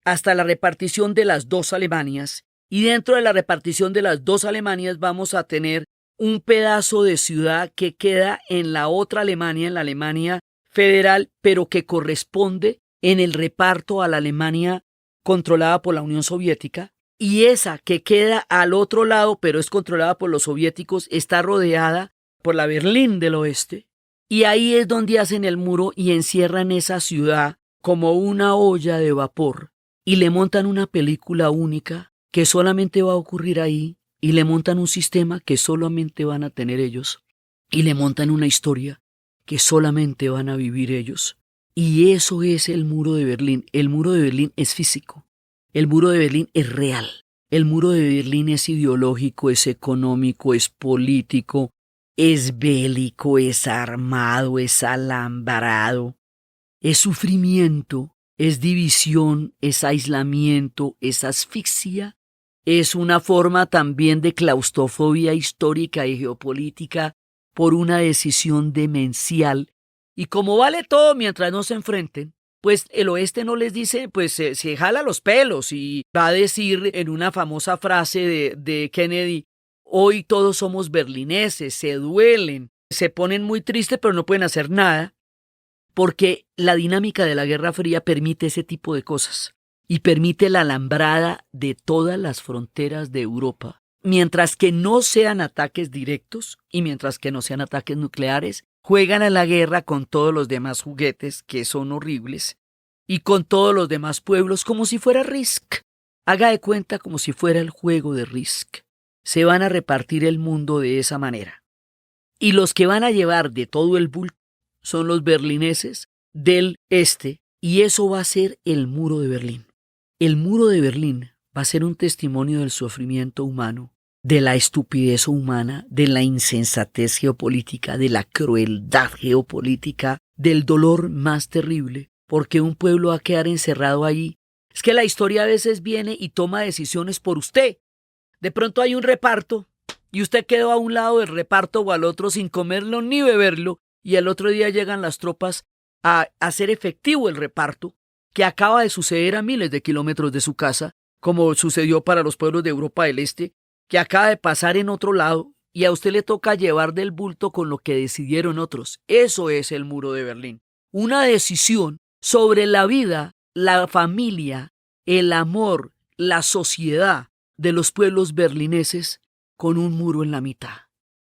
hasta la repartición de las 2 Alemanias, y dentro de la repartición de las 2 Alemanias vamos a tener un pedazo de ciudad que queda en la otra Alemania, en la Alemania federal, pero que corresponde en el reparto a la Alemania controlada por la Unión Soviética, y esa que queda al otro lado, pero es controlada por los soviéticos, está rodeada por la Berlín del Oeste, y ahí es donde hacen el muro y encierran esa ciudad como una olla de vapor, y le montan una película única que solamente va a ocurrir ahí, y le montan un sistema que solamente van a tener ellos, y le montan una historia que solamente van a vivir ellos. Y eso es el muro de Berlín. El muro de Berlín es físico. El muro de Berlín es real. El muro de Berlín es ideológico, es económico, es político, es bélico, es armado, es alambrado, es sufrimiento, es división, es aislamiento, es asfixia, es una forma también de claustrofobia histórica y geopolítica por una decisión demencial. Y como vale todo mientras no se enfrenten, pues el oeste no les dice, pues se jala los pelos y va a decir en una famosa frase de Kennedy: hoy todos somos berlineses, se duelen, se ponen muy tristes pero no pueden hacer nada, porque la dinámica de la Guerra Fría permite ese tipo de cosas y permite la alambrada de todas las fronteras de Europa. Mientras que no sean ataques directos y mientras que no sean ataques nucleares, juegan a la guerra con todos los demás juguetes que son horribles y con todos los demás pueblos como si fuera Risk. Haga de cuenta como si fuera el juego de Risk. Se van a repartir el mundo de esa manera. Y los que van a llevar de todo el bulto son los berlineses del este, y eso va a ser el muro de Berlín. El muro de Berlín va a ser un testimonio del sufrimiento humano, de la estupidez humana, de la insensatez geopolítica, de la crueldad geopolítica, del dolor más terrible, porque un pueblo va a quedar encerrado ahí. Es que la historia a veces viene y toma decisiones por usted. De pronto hay un reparto y usted quedó a un lado del reparto o al otro sin comerlo ni beberlo, y al otro día llegan las tropas a hacer efectivo el reparto que acaba de suceder a miles de kilómetros de su casa, como sucedió para los pueblos de Europa del Este, que acaba de pasar en otro lado, y a usted le toca llevar del bulto con lo que decidieron otros. Eso es el muro de Berlín. Una decisión sobre la vida, la familia, el amor, la sociedad de los pueblos berlineses con un muro en la mitad.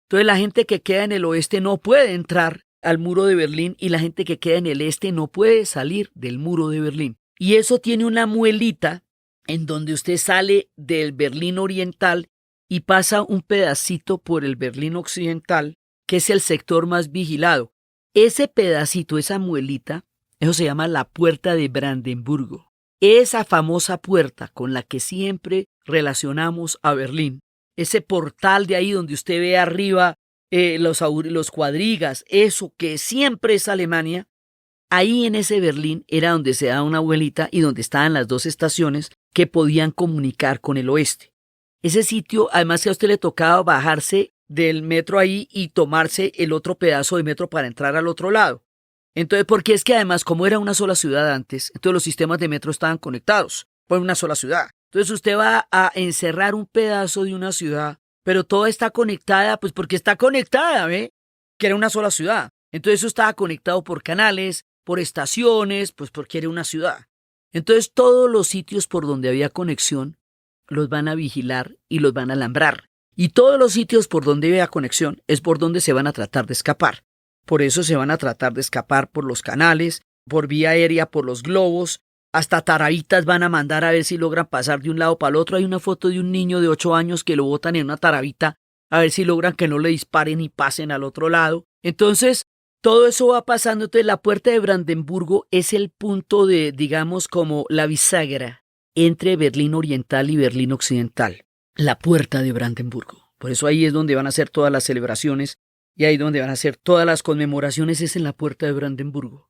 Entonces la gente que queda en el oeste no puede entrar al muro de Berlín y la gente que queda en el este no puede salir del muro de Berlín. Y eso tiene una muelita en donde usted sale del Berlín Oriental y pasa un pedacito por el Berlín Occidental que es el sector más vigilado. Ese pedacito, esa muelita, eso se llama la Puerta de Brandenburgo. Esa famosa puerta con la que siempre relacionamos a Berlín. Ese portal de ahí donde usted ve arriba los cuadrigas, eso que siempre es Alemania. Ahí en ese Berlín era donde se da una vuelita y donde estaban las dos estaciones que podían comunicar con el oeste. Ese sitio, además que a usted le tocaba bajarse del metro ahí y tomarse el otro pedazo de metro para entrar al otro lado. Entonces, porque es que además, como era una sola ciudad antes, entonces los sistemas de metro estaban conectados por una sola ciudad. Entonces usted va a encerrar un pedazo de una ciudad, pero toda está conectada, pues porque está conectada, ¿ve? Que era una sola ciudad. Entonces eso estaba conectado por canales, por estaciones, pues porque era una ciudad. Entonces todos los sitios por donde había conexión los van a vigilar y los van a alambrar. Y todos los sitios por donde había conexión es por donde se van a tratar de escapar. Por eso se van a tratar de escapar por los canales, por vía aérea, por los globos. Hasta tarabitas van a mandar a ver si logran pasar de un lado para el otro. Hay una foto de un niño de 8 años que lo botan en una tarabita a ver si logran que no le disparen y pasen al otro lado. Entonces, todo eso va pasando. Entonces, la Puerta de Brandenburgo es el punto de, digamos, como la bisagra entre Berlín Oriental y Berlín Occidental. La Puerta de Brandenburgo. Por eso ahí es donde van a hacer todas las celebraciones y ahí donde van a hacer todas las conmemoraciones es en la Puerta de Brandenburgo.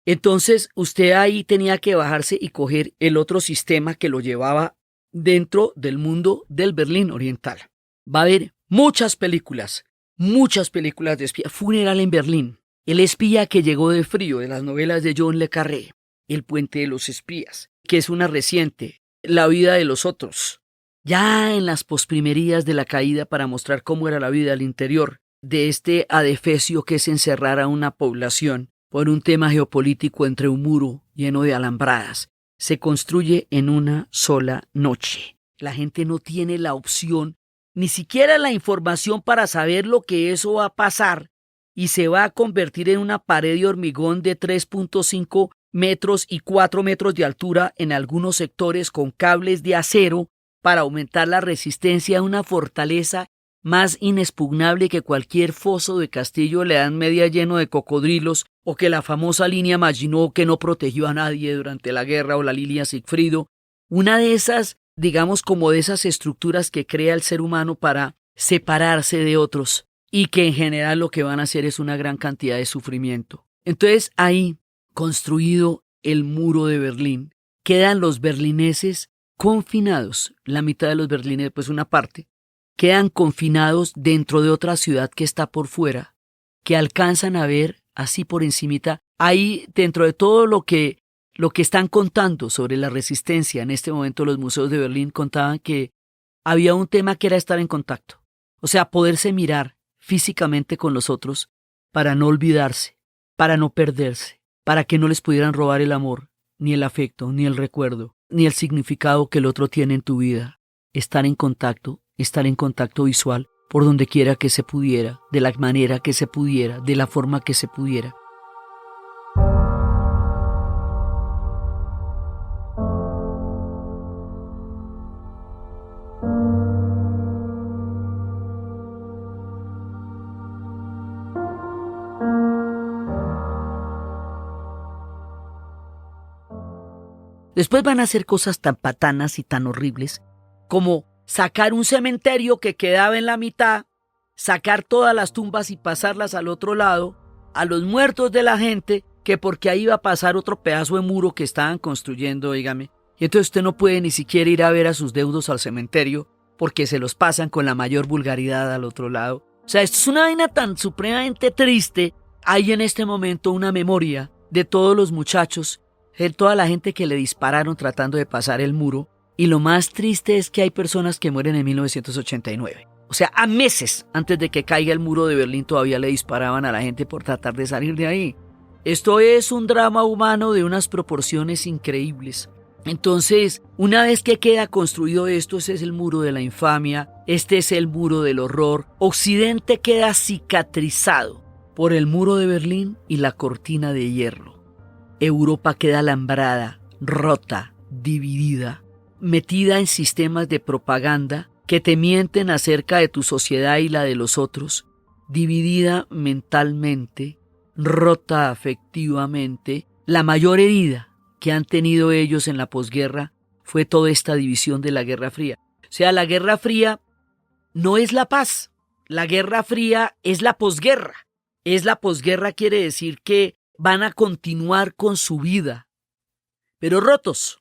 Entonces, usted ahí tenía que bajarse y coger el otro sistema que lo llevaba dentro del mundo del Berlín Oriental. Va a haber muchas películas de espía. Funeral en Berlín, El espía que llegó de frío, de las novelas de John le Carré, El puente de los espías, que es una reciente, La vida de los otros. Ya en las posprimerías de la caída para mostrar cómo era la vida al interior de este adefesio que es encerrar a una población por un tema geopolítico entre un muro lleno de alambradas, se construye en una sola noche. La gente no tiene la opción, ni siquiera la información para saber lo que eso va a pasar y se va a convertir en una pared de hormigón de 3.5 metros y 4 metros de altura en algunos sectores con cables de acero para aumentar la resistencia a una fortaleza más inexpugnable que cualquier foso de castillo le dan media lleno de cocodrilos o que la famosa línea Maginot que no protegió a nadie durante la guerra o la línea Sigfrido. Una de esas, digamos como de esas estructuras que crea el ser humano para separarse de otros y que en general lo que van a hacer es una gran cantidad de sufrimiento. Entonces ahí, construido el muro de Berlín, quedan los berlineses confinados, la mitad de los berlineses, pues una parte, quedan confinados dentro de otra ciudad que está por fuera, que alcanzan a ver así por encimita, ahí dentro de todo lo que están contando sobre la resistencia. En este momento los museos de Berlín contaban que había un tema que era estar en contacto, o sea, poderse mirar físicamente con los otros para no olvidarse, para no perderse, para que no les pudieran robar el amor, ni el afecto, ni el recuerdo, ni el significado que el otro tiene en tu vida. Estar en contacto visual por donde quiera que se pudiera, de la manera que se pudiera, de la forma que se pudiera. Después van a hacer cosas tan patanas y tan horribles como sacar un cementerio que quedaba en la mitad, sacar todas las tumbas y pasarlas al otro lado, a los muertos de la gente, que porque ahí iba a pasar otro pedazo de muro que estaban construyendo, oígame. Y entonces usted no puede ni siquiera ir a ver a sus deudos al cementerio porque se los pasan con la mayor vulgaridad al otro lado. O sea, esto es una vaina tan supremamente triste. Hay en este momento una memoria de todos los muchachos, de toda la gente que le dispararon tratando de pasar el muro. Y lo más triste es que hay personas que mueren en 1989. O sea, a meses antes de que caiga el muro de Berlín todavía le disparaban a la gente por tratar de salir de ahí. Esto es un drama humano de unas proporciones increíbles. Entonces, una vez que queda construido esto, ese es el muro de la infamia, este es el muro del horror. Occidente queda cicatrizado por el muro de Berlín y la cortina de hierro. Europa queda alambrada, rota, dividida, metida en sistemas de propaganda que te mienten acerca de tu sociedad y la de los otros, dividida mentalmente, rota afectivamente. La mayor herida que han tenido ellos en la posguerra fue toda esta división de la Guerra Fría. O sea, la Guerra Fría no es la paz. La Guerra Fría es la posguerra. Es la posguerra, quiere decir que van a continuar con su vida, pero rotos,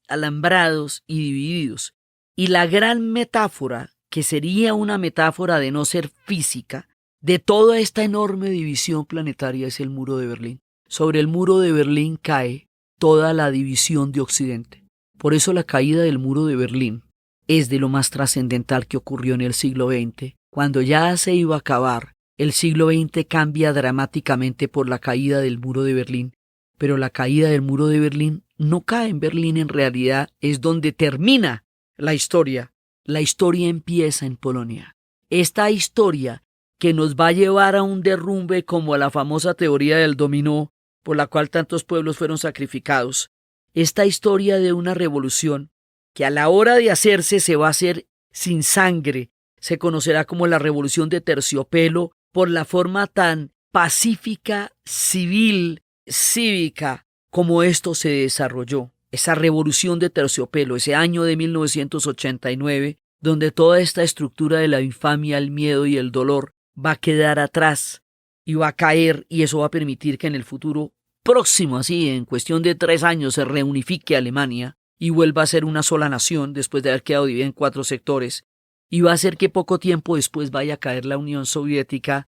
alambrados y divididos. Y la gran metáfora, que sería una metáfora de no ser física, de toda esta enorme división planetaria es el muro de Berlín. Sobre el muro de Berlín cae toda la división de Occidente. Por eso la caída del muro de Berlín es de lo más trascendental que ocurrió en el siglo XX. Cuando ya se iba a acabar, el siglo XX cambia dramáticamente por la caída del muro de Berlín. Pero la caída del muro de Berlín no cae en Berlín, en realidad es donde termina la historia. La historia empieza en Polonia. Esta historia que nos va a llevar a un derrumbe como a la famosa teoría del dominó, por la cual tantos pueblos fueron sacrificados. Esta historia de una revolución que a la hora de hacerse se va a hacer sin sangre, se conocerá como la Revolución de Terciopelo por la forma tan pacífica, civil, cívica como esto se desarrolló. Esa Revolución de Terciopelo, ese año de 1989, donde toda esta estructura de la infamia, el miedo y el dolor va a quedar atrás y va a caer, y eso va a permitir que en el futuro próximo, así en cuestión de 3 años, se reunifique Alemania y vuelva a ser una sola nación después de haber quedado dividida en 4 sectores, y va a hacer que poco tiempo después vaya a caer la Unión Soviética,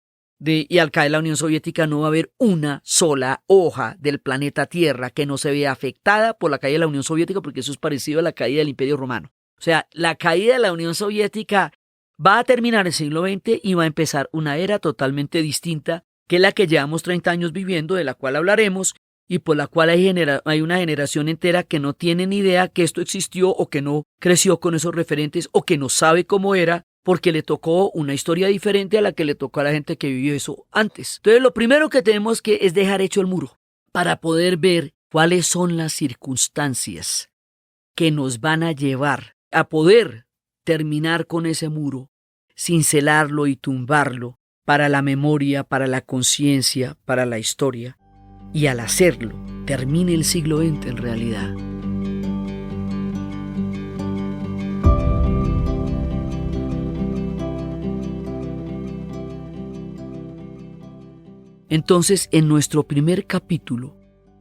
y al caer la Unión Soviética no va a haber una sola hoja del planeta Tierra que no se vea afectada por la caída de la Unión Soviética, porque eso es parecido a la caída del Imperio Romano. O sea, la caída de la Unión Soviética va a terminar el siglo XX y va a empezar una era totalmente distinta, que es la que llevamos 30 años viviendo, de la cual hablaremos, y por la cual hay una generación entera que no tiene ni idea que esto existió, o que no creció con esos referentes, o que no sabe cómo era, porque le tocó una historia diferente a la que le tocó a la gente que vivió eso antes. Entonces, lo primero que tenemos que es dejar hecho el muro, para poder ver cuáles son las circunstancias que nos van a llevar a poder terminar con ese muro, cincelarlo y tumbarlo, para la memoria, para la conciencia, para la historia. Y al hacerlo, termine el siglo XX en realidad. Entonces, en nuestro primer capítulo,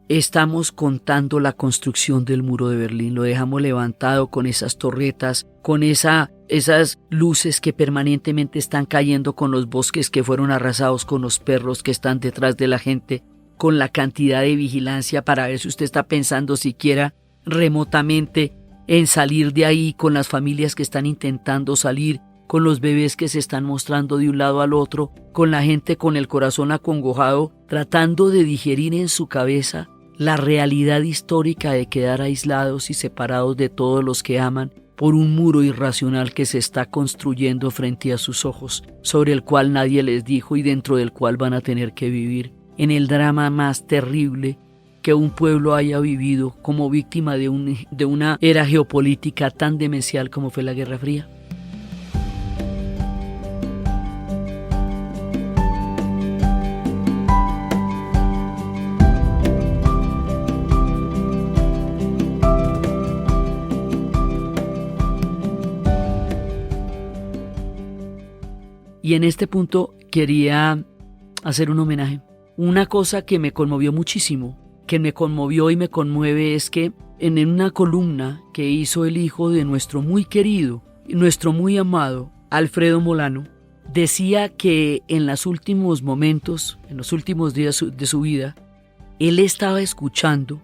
estamos contando la construcción del muro de Berlín. Lo dejamos levantado con esas torretas, con esas luces que permanentemente están cayendo, con los bosques que fueron arrasados, con los perros que están detrás de la gente, con la cantidad de vigilancia para ver si usted está pensando siquiera remotamente en salir de ahí, con las familias que están intentando salir, con los bebés que se están mostrando de un lado al otro, con la gente con el corazón acongojado, tratando de digerir en su cabeza la realidad histórica de quedar aislados y separados de todos los que aman por un muro irracional que se está construyendo frente a sus ojos, sobre el cual nadie les dijo y dentro del cual van a tener que vivir, en el drama más terrible que un pueblo haya vivido como víctima de una era geopolítica tan demencial como fue la Guerra Fría. Y en este punto quería hacer un homenaje. Una cosa que me conmovió muchísimo, que me conmovió y me conmueve, es que en una columna que hizo el hijo de nuestro muy querido y nuestro muy amado Alfredo Molano, decía que en los últimos momentos, en los últimos días de su vida, él estaba escuchando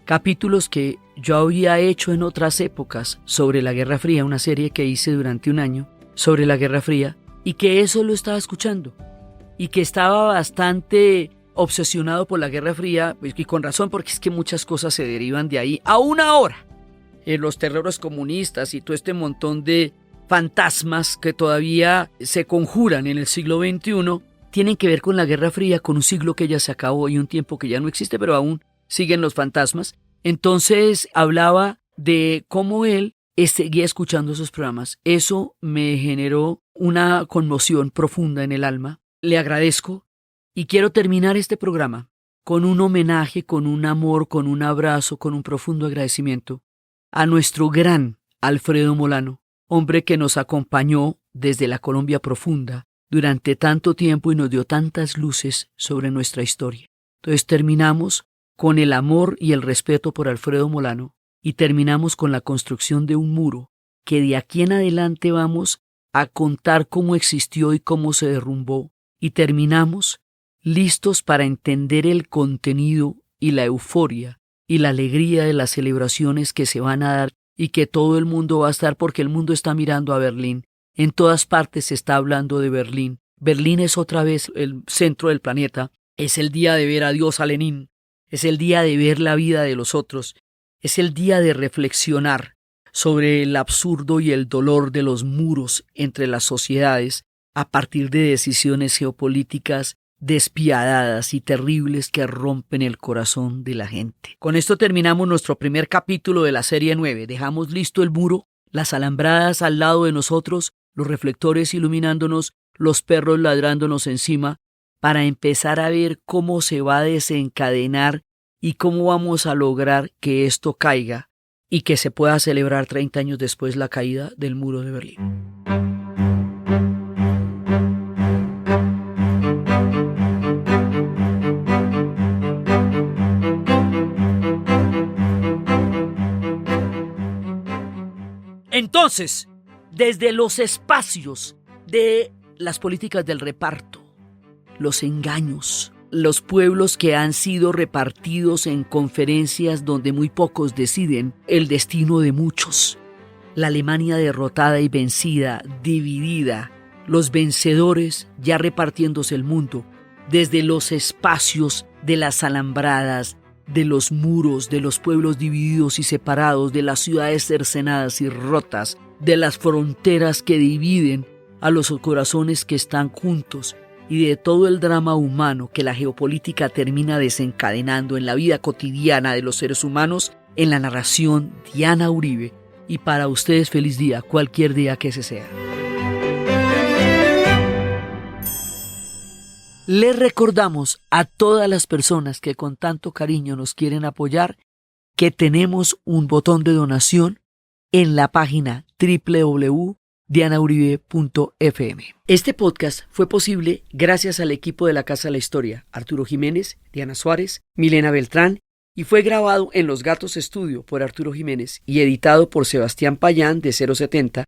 capítulos que yo había hecho en otras épocas sobre la Guerra Fría, una serie que hice durante un año sobre la Guerra Fría, y que eso lo estaba escuchando, y que estaba bastante obsesionado por la Guerra Fría, y con razón, porque es que muchas cosas se derivan de ahí. Aún ahora, los terrores comunistas y todo este montón de fantasmas que todavía se conjuran en el siglo XXI, tienen que ver con la Guerra Fría, con un siglo que ya se acabó y un tiempo que ya no existe, pero aún siguen los fantasmas. Entonces hablaba de cómo él seguía escuchando esos programas. Eso me generó una conmoción profunda en el alma. Le agradezco y quiero terminar este programa con un homenaje, con un amor, con un abrazo, con un profundo agradecimiento a nuestro gran Alfredo Molano, hombre que nos acompañó desde la Colombia profunda durante tanto tiempo y nos dio tantas luces sobre nuestra historia. Entonces terminamos con el amor y el respeto por Alfredo Molano y terminamos con la construcción de un muro que de aquí en adelante vamos a contar cómo existió y cómo se derrumbó, y terminamos listos para entender el contenido y la euforia y la alegría de las celebraciones que se van a dar y que todo el mundo va a estar, porque el mundo está mirando a Berlín. En todas partes se está hablando de Berlín. Berlín es otra vez el centro del planeta. Es el día de ver a Dios, a Lenin. Es el día de ver la vida de los otros. Es el día de reflexionar sobre el absurdo y el dolor de los muros entre las sociedades a partir de decisiones geopolíticas despiadadas y terribles que rompen el corazón de la gente. Con esto terminamos nuestro primer capítulo de la serie 9. Dejamos listo el muro, las alambradas al lado de nosotros, los reflectores iluminándonos, los perros ladrándonos encima, para empezar a ver cómo se va a desencadenar y cómo vamos a lograr que esto caiga y que se pueda celebrar 30 años después la caída del muro de Berlín. Entonces, desde los espacios de las políticas del reparto, los engaños, los pueblos que han sido repartidos en conferencias donde muy pocos deciden el destino de muchos, la Alemania derrotada y vencida, dividida, los vencedores ya repartiéndose el mundo, desde los espacios de las alambradas, de los muros, de los pueblos divididos y separados, de las ciudades cercenadas y rotas, de las fronteras que dividen a los corazones que están juntos, y de todo el drama humano que la geopolítica termina desencadenando en la vida cotidiana de los seres humanos. En la narración, Diana Uribe, y para ustedes feliz día, cualquier día que ese sea. Les recordamos a todas las personas que con tanto cariño nos quieren apoyar que tenemos un botón de donación en la página www.dianauribe.fm. Este podcast fue posible gracias al equipo de la Casa de la Historia, Arturo Jiménez, Diana Suárez, Milena Beltrán, y fue grabado en Los Gatos Estudio por Arturo Jiménez y editado por Sebastián Payán de 070,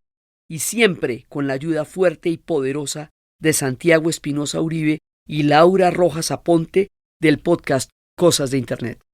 y siempre con la ayuda fuerte y poderosa de Santiago Espinosa Uribe y Laura Rojas Aponte del podcast Cosas de Internet.